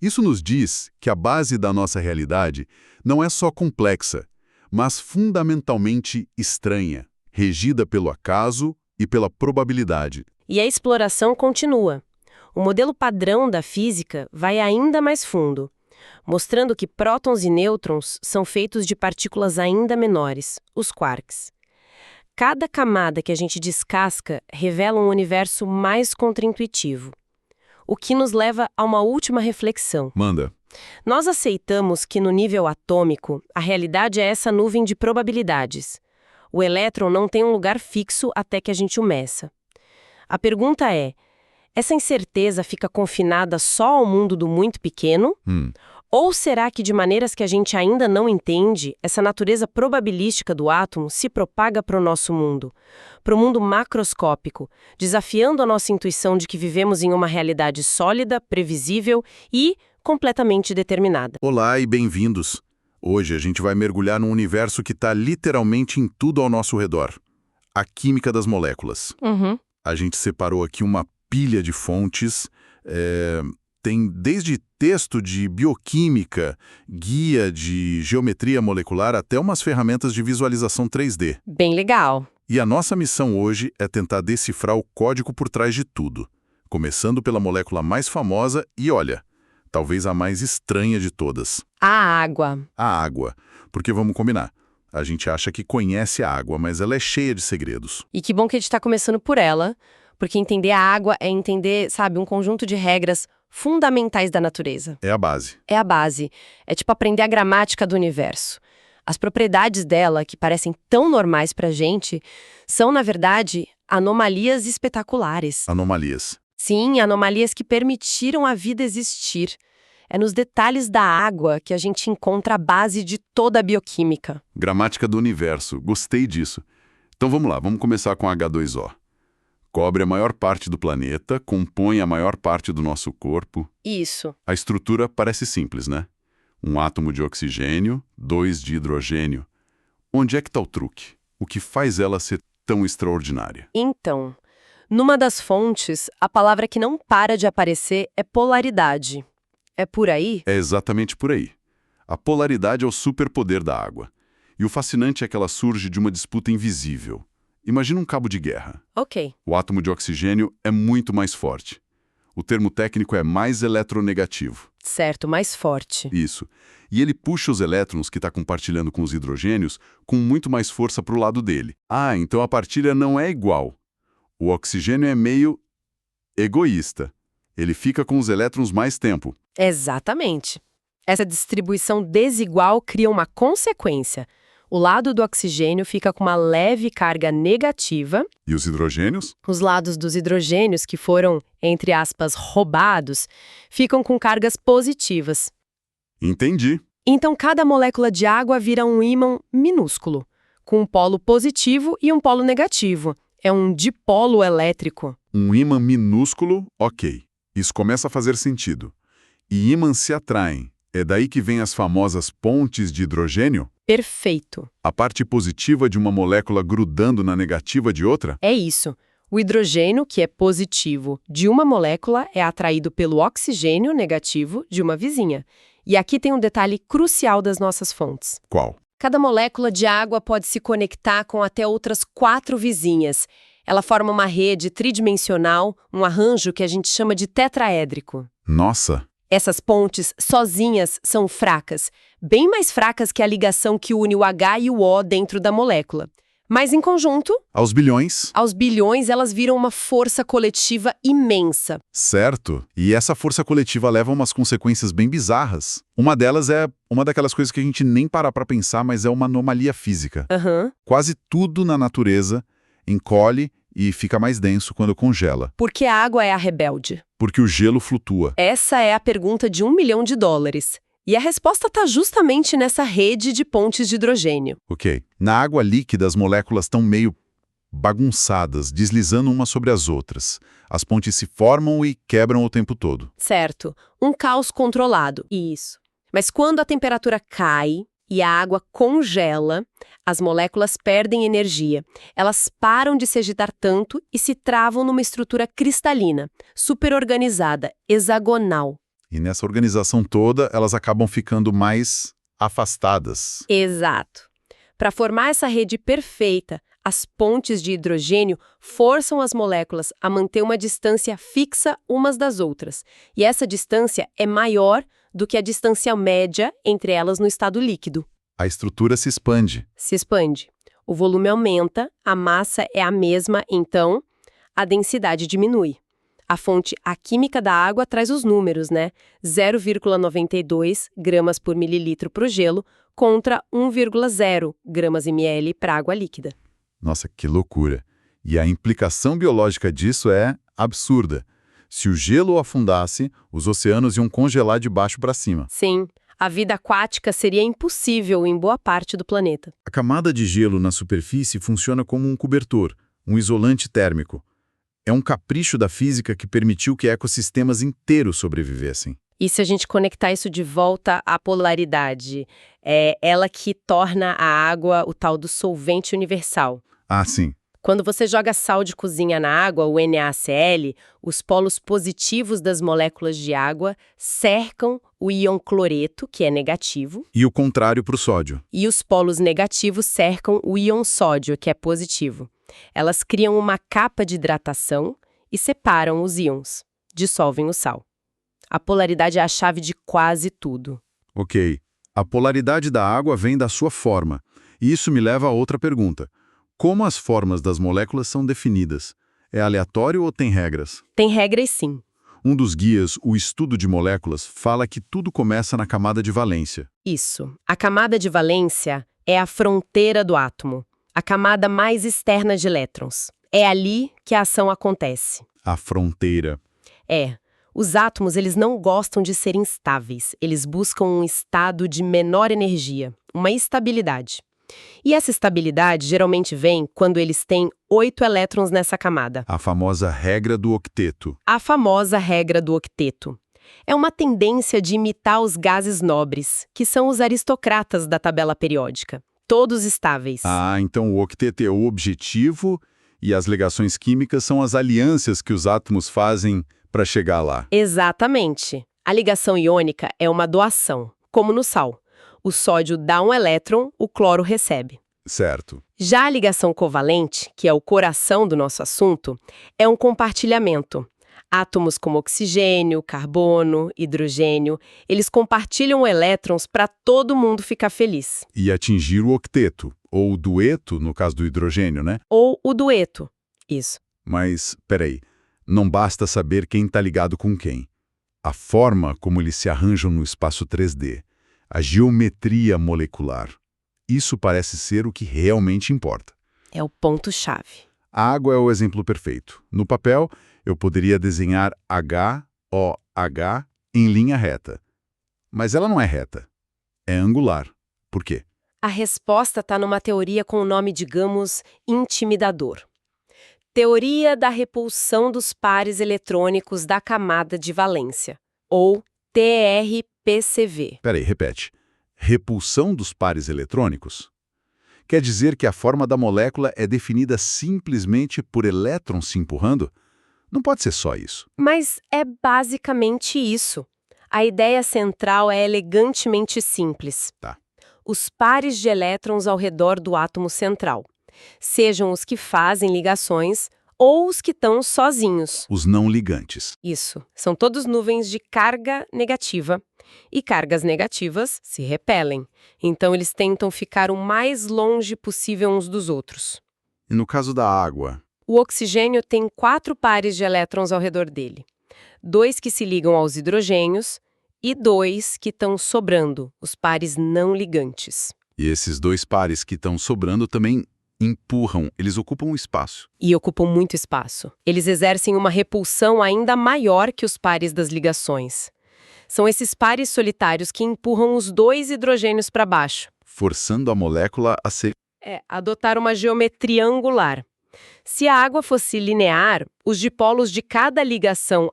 Isso nos diz que a base da nossa realidade não é só complexa, mas fundamentalmente estranha, regida pelo acaso e pela probabilidade. E a exploração continua. O modelo padrão da física vai ainda mais fundo, mostrando que prótons e nêutrons são feitos de partículas ainda menores, os quarks. Cada camada que a gente descasca revela um universo mais contraintuitivo. O que nos leva a uma última reflexão. Manda. Nós aceitamos que no nível atômico, a realidade é essa nuvem de probabilidades. O elétron não tem um lugar fixo até que a gente o meça. A pergunta é, essa incerteza fica confinada só ao mundo do muito pequeno? Ou será que, de maneiras que a gente ainda não entende, essa natureza probabilística do átomo se propaga para o nosso mundo, para o mundo macroscópico, desafiando a nossa intuição de que vivemos em uma realidade sólida, previsível e completamente determinada? Olá e bem-vindos. Hoje a gente vai mergulhar num universo que está literalmente em tudo ao nosso redor. A química das moléculas. Uhum. A gente separou aqui uma pilha de fontes, tem desde texto de bioquímica, guia de geometria molecular, até umas ferramentas de visualização 3D. Bem legal. E a nossa missão hoje é tentar decifrar o código por trás de tudo, começando pela molécula mais famosa e, olha, talvez a mais estranha de todas, A água. a água. Porque vamos combinar, a gente acha que conhece a água, mas ela é cheia de segredos. E que bom que a gente está começando por ela, porque entender a água é entender, sabe, um conjunto de regras fundamentais da natureza. É a base. É a base. É tipo aprender a gramática do universo. As propriedades dela, que parecem tão normais pra gente, são, na verdade, anomalias espetaculares. Anomalias. Sim, anomalias que permitiram a vida existir. É nos detalhes da água que a gente encontra a base de toda a bioquímica. Gramática do universo. Gostei disso. Então vamos lá, vamos começar com H2O. Cobre a maior parte do planeta, compõe a maior parte do nosso corpo. Isso. A estrutura parece simples, né? Um átomo de oxigênio, 2 de hidrogênio. Onde é que está o truque? O que faz ela ser tão extraordinária? Então, numa das fontes, a palavra que não para de aparecer é polaridade. É por aí? É exatamente por aí. A polaridade é o superpoder da água. E o fascinante é que ela surge de uma disputa invisível. Imagina um cabo de guerra. Ok. O átomo de oxigênio é muito mais forte. O termo técnico é mais eletronegativo. Certo, mais forte. Isso. E ele puxa os elétrons que está compartilhando com os hidrogênios com muito mais força para o lado dele. Ah, então a partilha não é igual. O oxigênio é meio egoísta. Ele fica com os elétrons mais tempo. Exatamente. Essa distribuição desigual cria uma consequência. O lado do oxigênio fica com uma leve carga negativa. E os hidrogênios? Os lados dos hidrogênios, que foram, entre aspas, roubados, ficam com cargas positivas. Entendi. Então, cada molécula de água vira um ímã minúsculo, com um polo positivo e um polo negativo. É um dipolo elétrico. Um ímã minúsculo, ok. Isso começa a fazer sentido. E ímãs se atraem. É daí que vem as famosas pontes de hidrogênio? Perfeito. A parte positiva de uma molécula grudando na negativa de outra? É isso. O hidrogênio, que é positivo de uma molécula, é atraído pelo oxigênio negativo de uma vizinha. E aqui tem um detalhe crucial das nossas fontes. Qual? Cada molécula de água pode se conectar com até outras 4 vizinhas. Ela forma uma rede tridimensional, um arranjo que a gente chama de tetraédrico. Nossa! Essas pontes, sozinhas, são fracas, bem mais fracas que a ligação que une o H e o O dentro da molécula. Mas, em conjunto, Aos bilhões? aos bilhões, elas viram uma força coletiva imensa. Certo. E essa força coletiva leva a umas consequências bem bizarras. Uma delas é uma daquelas coisas que a gente nem para pra pensar, mas é uma anomalia física. Aham. Quase tudo na natureza encolhe e fica mais denso quando congela, Por que a água é a rebelde? porque o gelo flutua. Essa é a pergunta de $1 milhão. E a resposta está justamente nessa rede de pontes de hidrogênio. Ok. Na água líquida, as moléculas estão meio bagunçadas, deslizando umas sobre as outras. As pontes se formam e quebram o tempo todo. Certo, um caos controlado. Isso. Mas quando a temperatura cai e a água congela, as moléculas perdem energia. Elas param de se agitar tanto e se travam numa estrutura cristalina, superorganizada, hexagonal. E nessa organização toda, elas acabam ficando mais afastadas. Exato. Para formar essa rede perfeita, as pontes de hidrogênio forçam as moléculas a manter uma distância fixa umas das outras. E essa distância é maior do que a distância média entre elas no estado líquido. A estrutura se expande. Se expande. O volume aumenta, a massa é a mesma, então a densidade diminui. A fonte, a química da água, traz os números, né? 0,92 gramas por mililitro para o gelo contra 1,0 gramas ml para água líquida. Nossa, que loucura. E a implicação biológica disso é absurda. Se o gelo afundasse, os oceanos iam congelar de baixo para cima. Sim, a vida aquática seria impossível em boa parte do planeta. A camada de gelo na superfície funciona como um cobertor, um isolante térmico. É um capricho da física que permitiu que ecossistemas inteiros sobrevivessem. E se a gente conectar isso de volta à polaridade, é ela que torna a água o tal do solvente universal. Ah, sim. Quando você joga sal de cozinha na água, o NaCl, os polos positivos das moléculas de água cercam o íon cloreto, que é negativo, E o contrário para o sódio. e os polos negativos cercam o íon sódio, que é positivo. Elas criam uma capa de hidratação e separam os íons, dissolvem o sal. A polaridade é a chave de quase tudo. Ok. A polaridade da água vem da sua forma. E isso me leva a outra pergunta. Como as formas das moléculas são definidas? É aleatório ou tem regras? Tem regras sim. Um dos guias, o Estudo de Moléculas, fala que tudo começa na camada de valência. Isso. A camada de valência é a fronteira do átomo, a camada mais externa de elétrons. É ali que a ação acontece. A fronteira. Os átomos, eles não gostam de serem estáveis. Eles buscam um estado de menor energia, uma estabilidade. E essa estabilidade geralmente vem quando eles têm 8 elétrons nessa camada. A famosa regra do octeto. A famosa regra do octeto. É uma tendência de imitar os gases nobres, que são os aristocratas da tabela periódica. Todos estáveis. Ah, então o octeto é o objetivo e as ligações químicas são as alianças que os átomos fazem para chegar lá. Exatamente. A ligação iônica é uma doação, como no sal. O sódio dá um elétron, o cloro recebe. Certo. Já a ligação covalente, que é o coração do nosso assunto, é um compartilhamento. Átomos como oxigênio, carbono, hidrogênio, eles compartilham elétrons para todo mundo ficar feliz. E atingir o octeto, ou o dueto, no caso do hidrogênio, né? Ou o dueto. Isso. Mas, peraí, não basta saber quem está ligado com quem. A forma como eles se arranjam no espaço 3D, a geometria molecular, isso parece ser o que realmente importa. É o ponto-chave. A água é o exemplo perfeito. No papel, eu poderia desenhar HOH em linha reta. Mas ela não é reta. É angular. Por quê? A resposta está numa teoria com o nome, digamos, intimidador. Teoria da repulsão dos pares eletrônicos da camada de valência, ou TRPCV. Peraí, repete. Repulsão dos pares eletrônicos? Quer dizer que a forma da molécula é definida simplesmente por elétrons se empurrando? Não pode ser só isso. Mas é basicamente isso. A ideia central é elegantemente simples. Tá. Os pares de elétrons ao redor do átomo central, sejam os que fazem ligações ou os que estão sozinhos. Os não ligantes. Isso. São todos nuvens de carga negativa. E cargas negativas se repelem. Então, eles tentam ficar o mais longe possível uns dos outros. E no caso da água? O oxigênio tem 4 pares de elétrons ao redor dele. 2 que se ligam aos hidrogênios e 2 que estão sobrando, os pares não ligantes. E esses 2 pares que estão sobrando também empurram, eles ocupam o espaço. E ocupam muito espaço. Eles exercem uma repulsão ainda maior que os pares das ligações. São esses pares solitários que empurram os 2 hidrogênios para baixo. Forçando a molécula a ser... Adotar uma geometria angular. Se a água fosse linear, os dipolos de cada ligação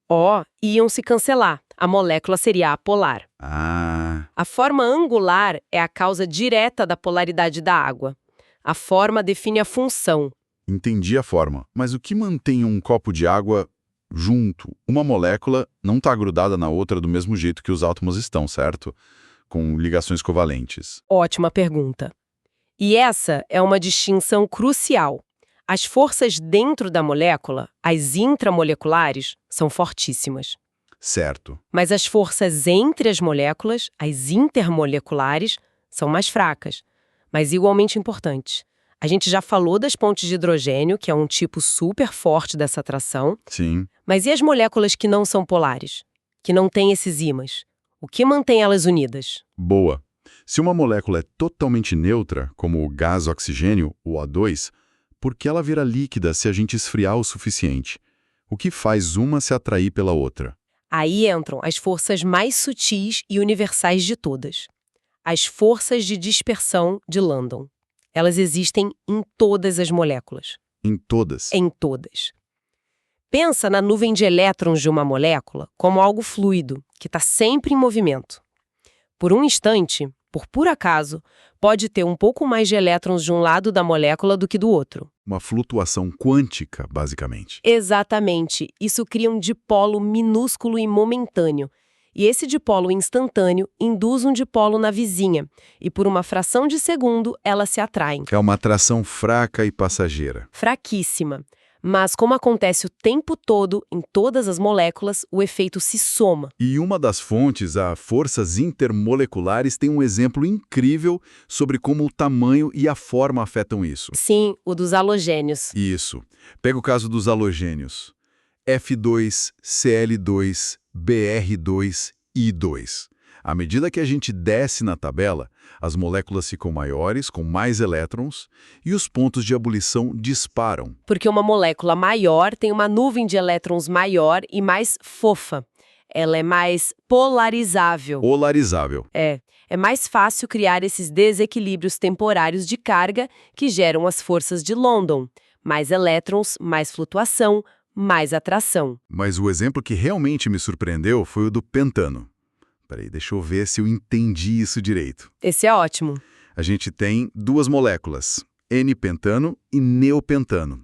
HO iam se cancelar. A molécula seria apolar. Ah, A forma angular é a causa direta da polaridade da água. A forma define a função. entendi a forma. Mas o que mantém um copo de água junto? Uma molécula não está grudada na outra do mesmo jeito que os átomos estão, certo? Com ligações covalentes. Ótima pergunta. E essa é uma distinção crucial. As forças dentro da molécula, as intramoleculares, são fortíssimas. Certo. Mas as forças entre as moléculas, as intermoleculares, são mais fracas, mas igualmente importantes. A gente já falou das pontes de hidrogênio, que é um tipo super forte dessa atração, Sim. mas e as moléculas que não são polares? Que não têm esses ímãs? O que mantém elas unidas? Boa. Se uma molécula é totalmente neutra, como o gás oxigênio, o O2, por que ela vira líquida se a gente esfriar o suficiente? O que faz uma se atrair pela outra? Aí entram as forças mais sutis e universais de todas. As forças de dispersão de Landon. Elas existem em todas as moléculas. Em todas. Em todas. Pensa na nuvem de elétrons de uma molécula como algo fluido, que está sempre em movimento. Por um instante, por puro acaso, pode ter um pouco mais de elétrons de um lado da molécula do que do outro. Uma flutuação quântica, basicamente. Exatamente. Isso cria um dipolo minúsculo e momentâneo. E esse dipolo instantâneo induz um dipolo na vizinha. E por uma fração de segundo, elas se atraem. É uma atração fraca e passageira. Fraquíssima. Mas como acontece o tempo todo em todas as moléculas, o efeito se soma. E uma das fontes, a forças intermoleculares, tem um exemplo incrível sobre como o tamanho e a forma afetam isso. Sim, o dos halogênios. Isso. Pega o caso dos halogênios. F2, Cl2, Br2, I2. À medida que a gente desce na tabela, as moléculas ficam maiores, com mais elétrons, e os pontos de ebulição disparam. Porque uma molécula maior tem uma nuvem de elétrons maior e mais fofa. Ela é mais polarizável. Polarizável. É mais fácil criar esses desequilíbrios temporários de carga que geram as forças de London. Mais elétrons, mais flutuação, mais atração. Mas o exemplo que realmente me surpreendeu foi o do pentano. Peraí, deixa eu ver se eu entendi isso direito. Esse é ótimo. A gente tem duas moléculas, N-pentano e neopentano.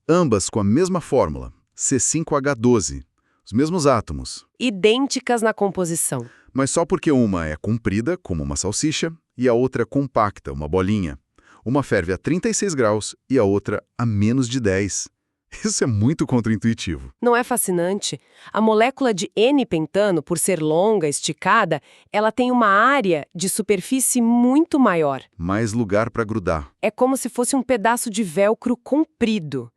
Ambas com a mesma fórmula, C5H12, os mesmos átomos. Idênticas na composição. Mas só porque uma é comprida, como uma salsicha, e a outra é compacta, uma bolinha. Uma ferve a 36 graus e a outra a menos de 10. Isso é muito contraintuitivo. Não é fascinante? A molécula de N-pentano, por ser longa, esticada, ela tem uma área de superfície muito maior. Mais lugar para grudar. É como se fosse um pedaço de velcro comprido.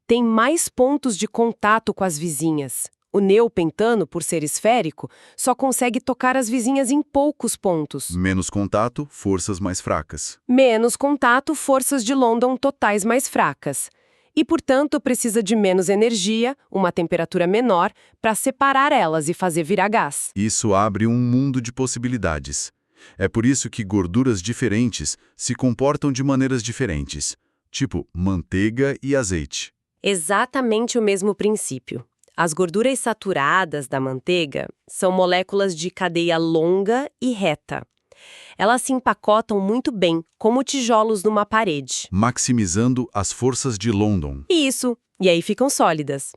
Tem mais pontos de contato com as vizinhas. O neopentano, por ser esférico, só consegue tocar as vizinhas em poucos pontos. Menos contato, forças mais fracas. Menos contato, forças de London totais mais fracas. E, portanto, precisa de menos energia, uma temperatura menor, para separar elas e fazer virar gás. Isso abre um mundo de possibilidades. É por isso que gorduras diferentes se comportam de maneiras diferentes, tipo manteiga e azeite. Exatamente o mesmo princípio. As gorduras saturadas da manteiga são moléculas de cadeia longa e reta. Elas se empacotam muito bem, como tijolos numa parede. Maximizando as forças de London. Isso, e aí ficam sólidas.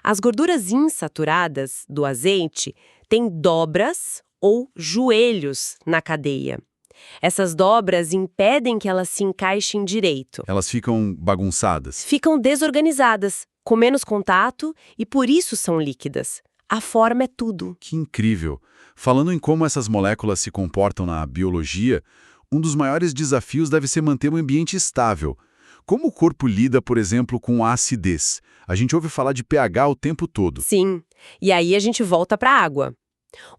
As gorduras insaturadas do azeite têm dobras ou joelhos na cadeia. Essas dobras impedem que elas se encaixem direito. Elas ficam bagunçadas. Ficam desorganizadas, com menos contato e por isso são líquidas. A forma é tudo. Que incrível! Falando em como essas moléculas se comportam na biologia, um dos maiores desafios deve ser manter um ambiente estável. Como o corpo lida, por exemplo, com a acidez? A gente ouve falar de pH o tempo todo. Sim, e aí a gente volta para a água.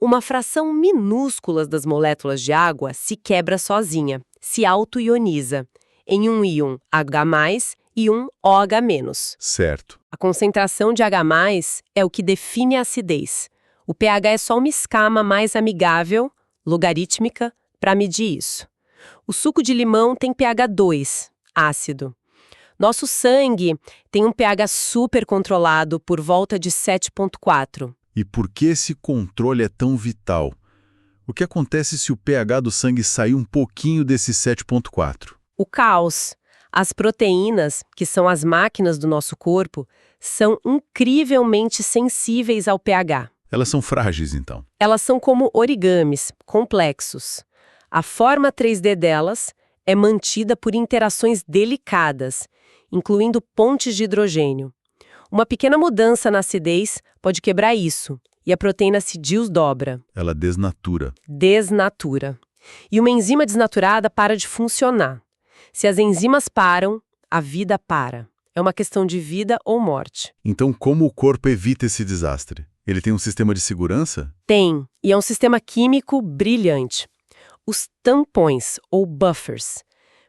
Uma fração minúscula das moléculas de água se quebra sozinha, se auto-ioniza, em um íon H+, e um OH-. Certo. A concentração de H+, é o que define a acidez. O pH é só uma escama mais amigável, logarítmica, para medir isso. O suco de limão tem pH 2, ácido. Nosso sangue tem um pH super controlado por volta de 7,4. E por que esse controle é tão vital? O que acontece se o pH do sangue sair um pouquinho desse 7,4? O caos. As proteínas, que são as máquinas do nosso corpo, são incrivelmente sensíveis ao pH. Elas são frágeis, então. Elas são como origamis, complexos. A forma 3D delas é mantida por interações delicadas, incluindo pontes de hidrogênio. Uma pequena mudança na acidez pode quebrar isso, e a proteína se desdobra. Ela desnatura. Desnatura. E uma enzima desnaturada para de funcionar. Se as enzimas param, a vida para. É uma questão de vida ou morte. Então, como o corpo evita esse desastre? Ele tem um sistema de segurança? Tem, e é um sistema químico brilhante. Os tampões, ou buffers.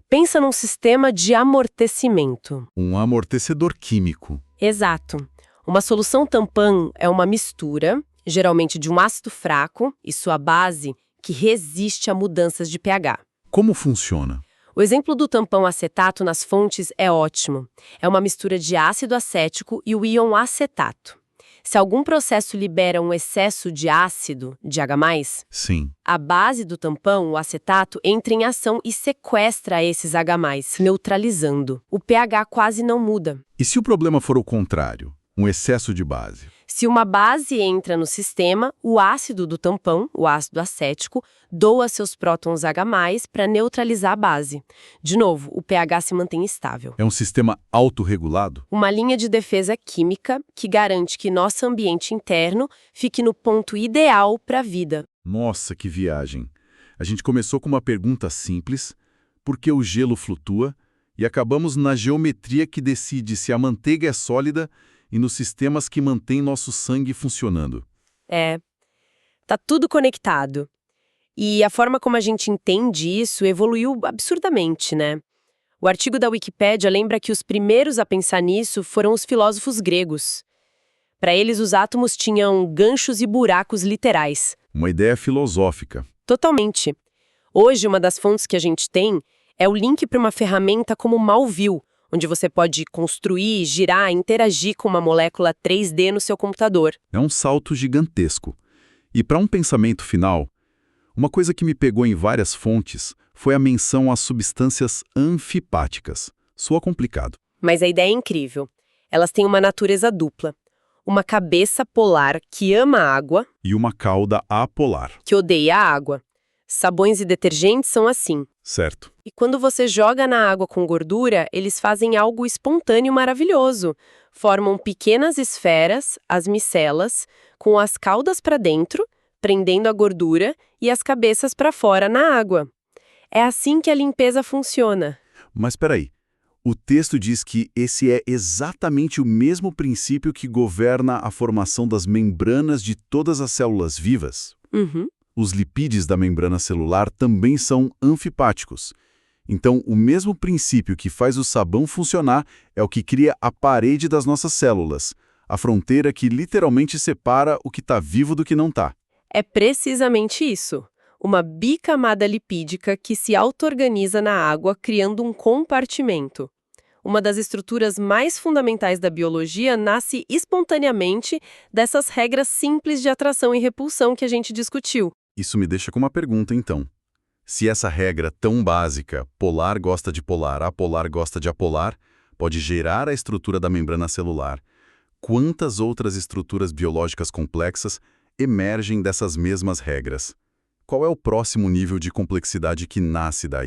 Pensa num sistema de amortecimento. Um amortecedor químico. Exato. Uma solução tampão é uma mistura, geralmente de um ácido fraco e sua base, que resiste a mudanças de pH. Como funciona? O exemplo do tampão acetato nas fontes é ótimo. É uma mistura de ácido acético e o íon acetato. Se algum processo libera um excesso de ácido, de H+, Sim. a base do tampão, o acetato, entra em ação e sequestra esses H+, neutralizando. O pH quase não muda. E se o problema for o contrário, um excesso de base? Se uma base entra no sistema, o ácido do tampão, o ácido acético, doa seus prótons H+, para neutralizar a base. De novo, o pH se mantém estável. É um sistema autorregulado? Uma linha de defesa química que garante que nosso ambiente interno fique no ponto ideal para a vida. Nossa, que viagem! A gente começou com uma pergunta simples, por que o gelo flutua, e acabamos na geometria que decide se a manteiga é sólida e nos sistemas que mantêm nosso sangue funcionando. Tá tudo conectado. E a forma como a gente entende isso evoluiu absurdamente, né? O artigo da Wikipédia lembra que os primeiros a pensar nisso foram os filósofos gregos. Para eles, os átomos tinham ganchos e buracos literais. Uma ideia filosófica. Totalmente. Hoje, uma das fontes que a gente tem é o link para uma ferramenta como Malview, onde você pode construir, girar, interagir com uma molécula 3D no seu computador. É um salto gigantesco. E para um pensamento final, uma coisa que me pegou em várias fontes foi a menção às substâncias anfipáticas. Soa complicado. Mas a ideia é incrível. Elas têm uma natureza dupla. Uma cabeça polar que ama a água, E uma cauda apolar. que odeia a água. Sabões e detergentes são assim. Certo. E quando você joga na água com gordura, eles fazem algo espontâneo maravilhoso. Formam pequenas esferas, as micelas, com as caudas para dentro, prendendo a gordura, e as cabeças para fora na água. É assim que a limpeza funciona. Mas espera aí. O texto diz que esse é exatamente o mesmo princípio que governa a formação das membranas de todas as células vivas. Uhum. Os lipídios da membrana celular também são anfipáticos. Então, o mesmo princípio que faz o sabão funcionar é o que cria a parede das nossas células, a fronteira que literalmente separa o que está vivo do que não está. É precisamente isso. Uma bicamada lipídica que se auto-organiza na água, criando um compartimento. Uma das estruturas mais fundamentais da biologia nasce espontaneamente dessas regras simples de atração e repulsão que a gente discutiu. Isso me deixa com uma pergunta, então. Se essa regra tão básica, polar gosta de polar, apolar gosta de apolar, pode gerar a estrutura da membrana celular, quantas outras estruturas biológicas complexas emergem dessas mesmas regras? Qual é o próximo nível de complexidade que nasce daí?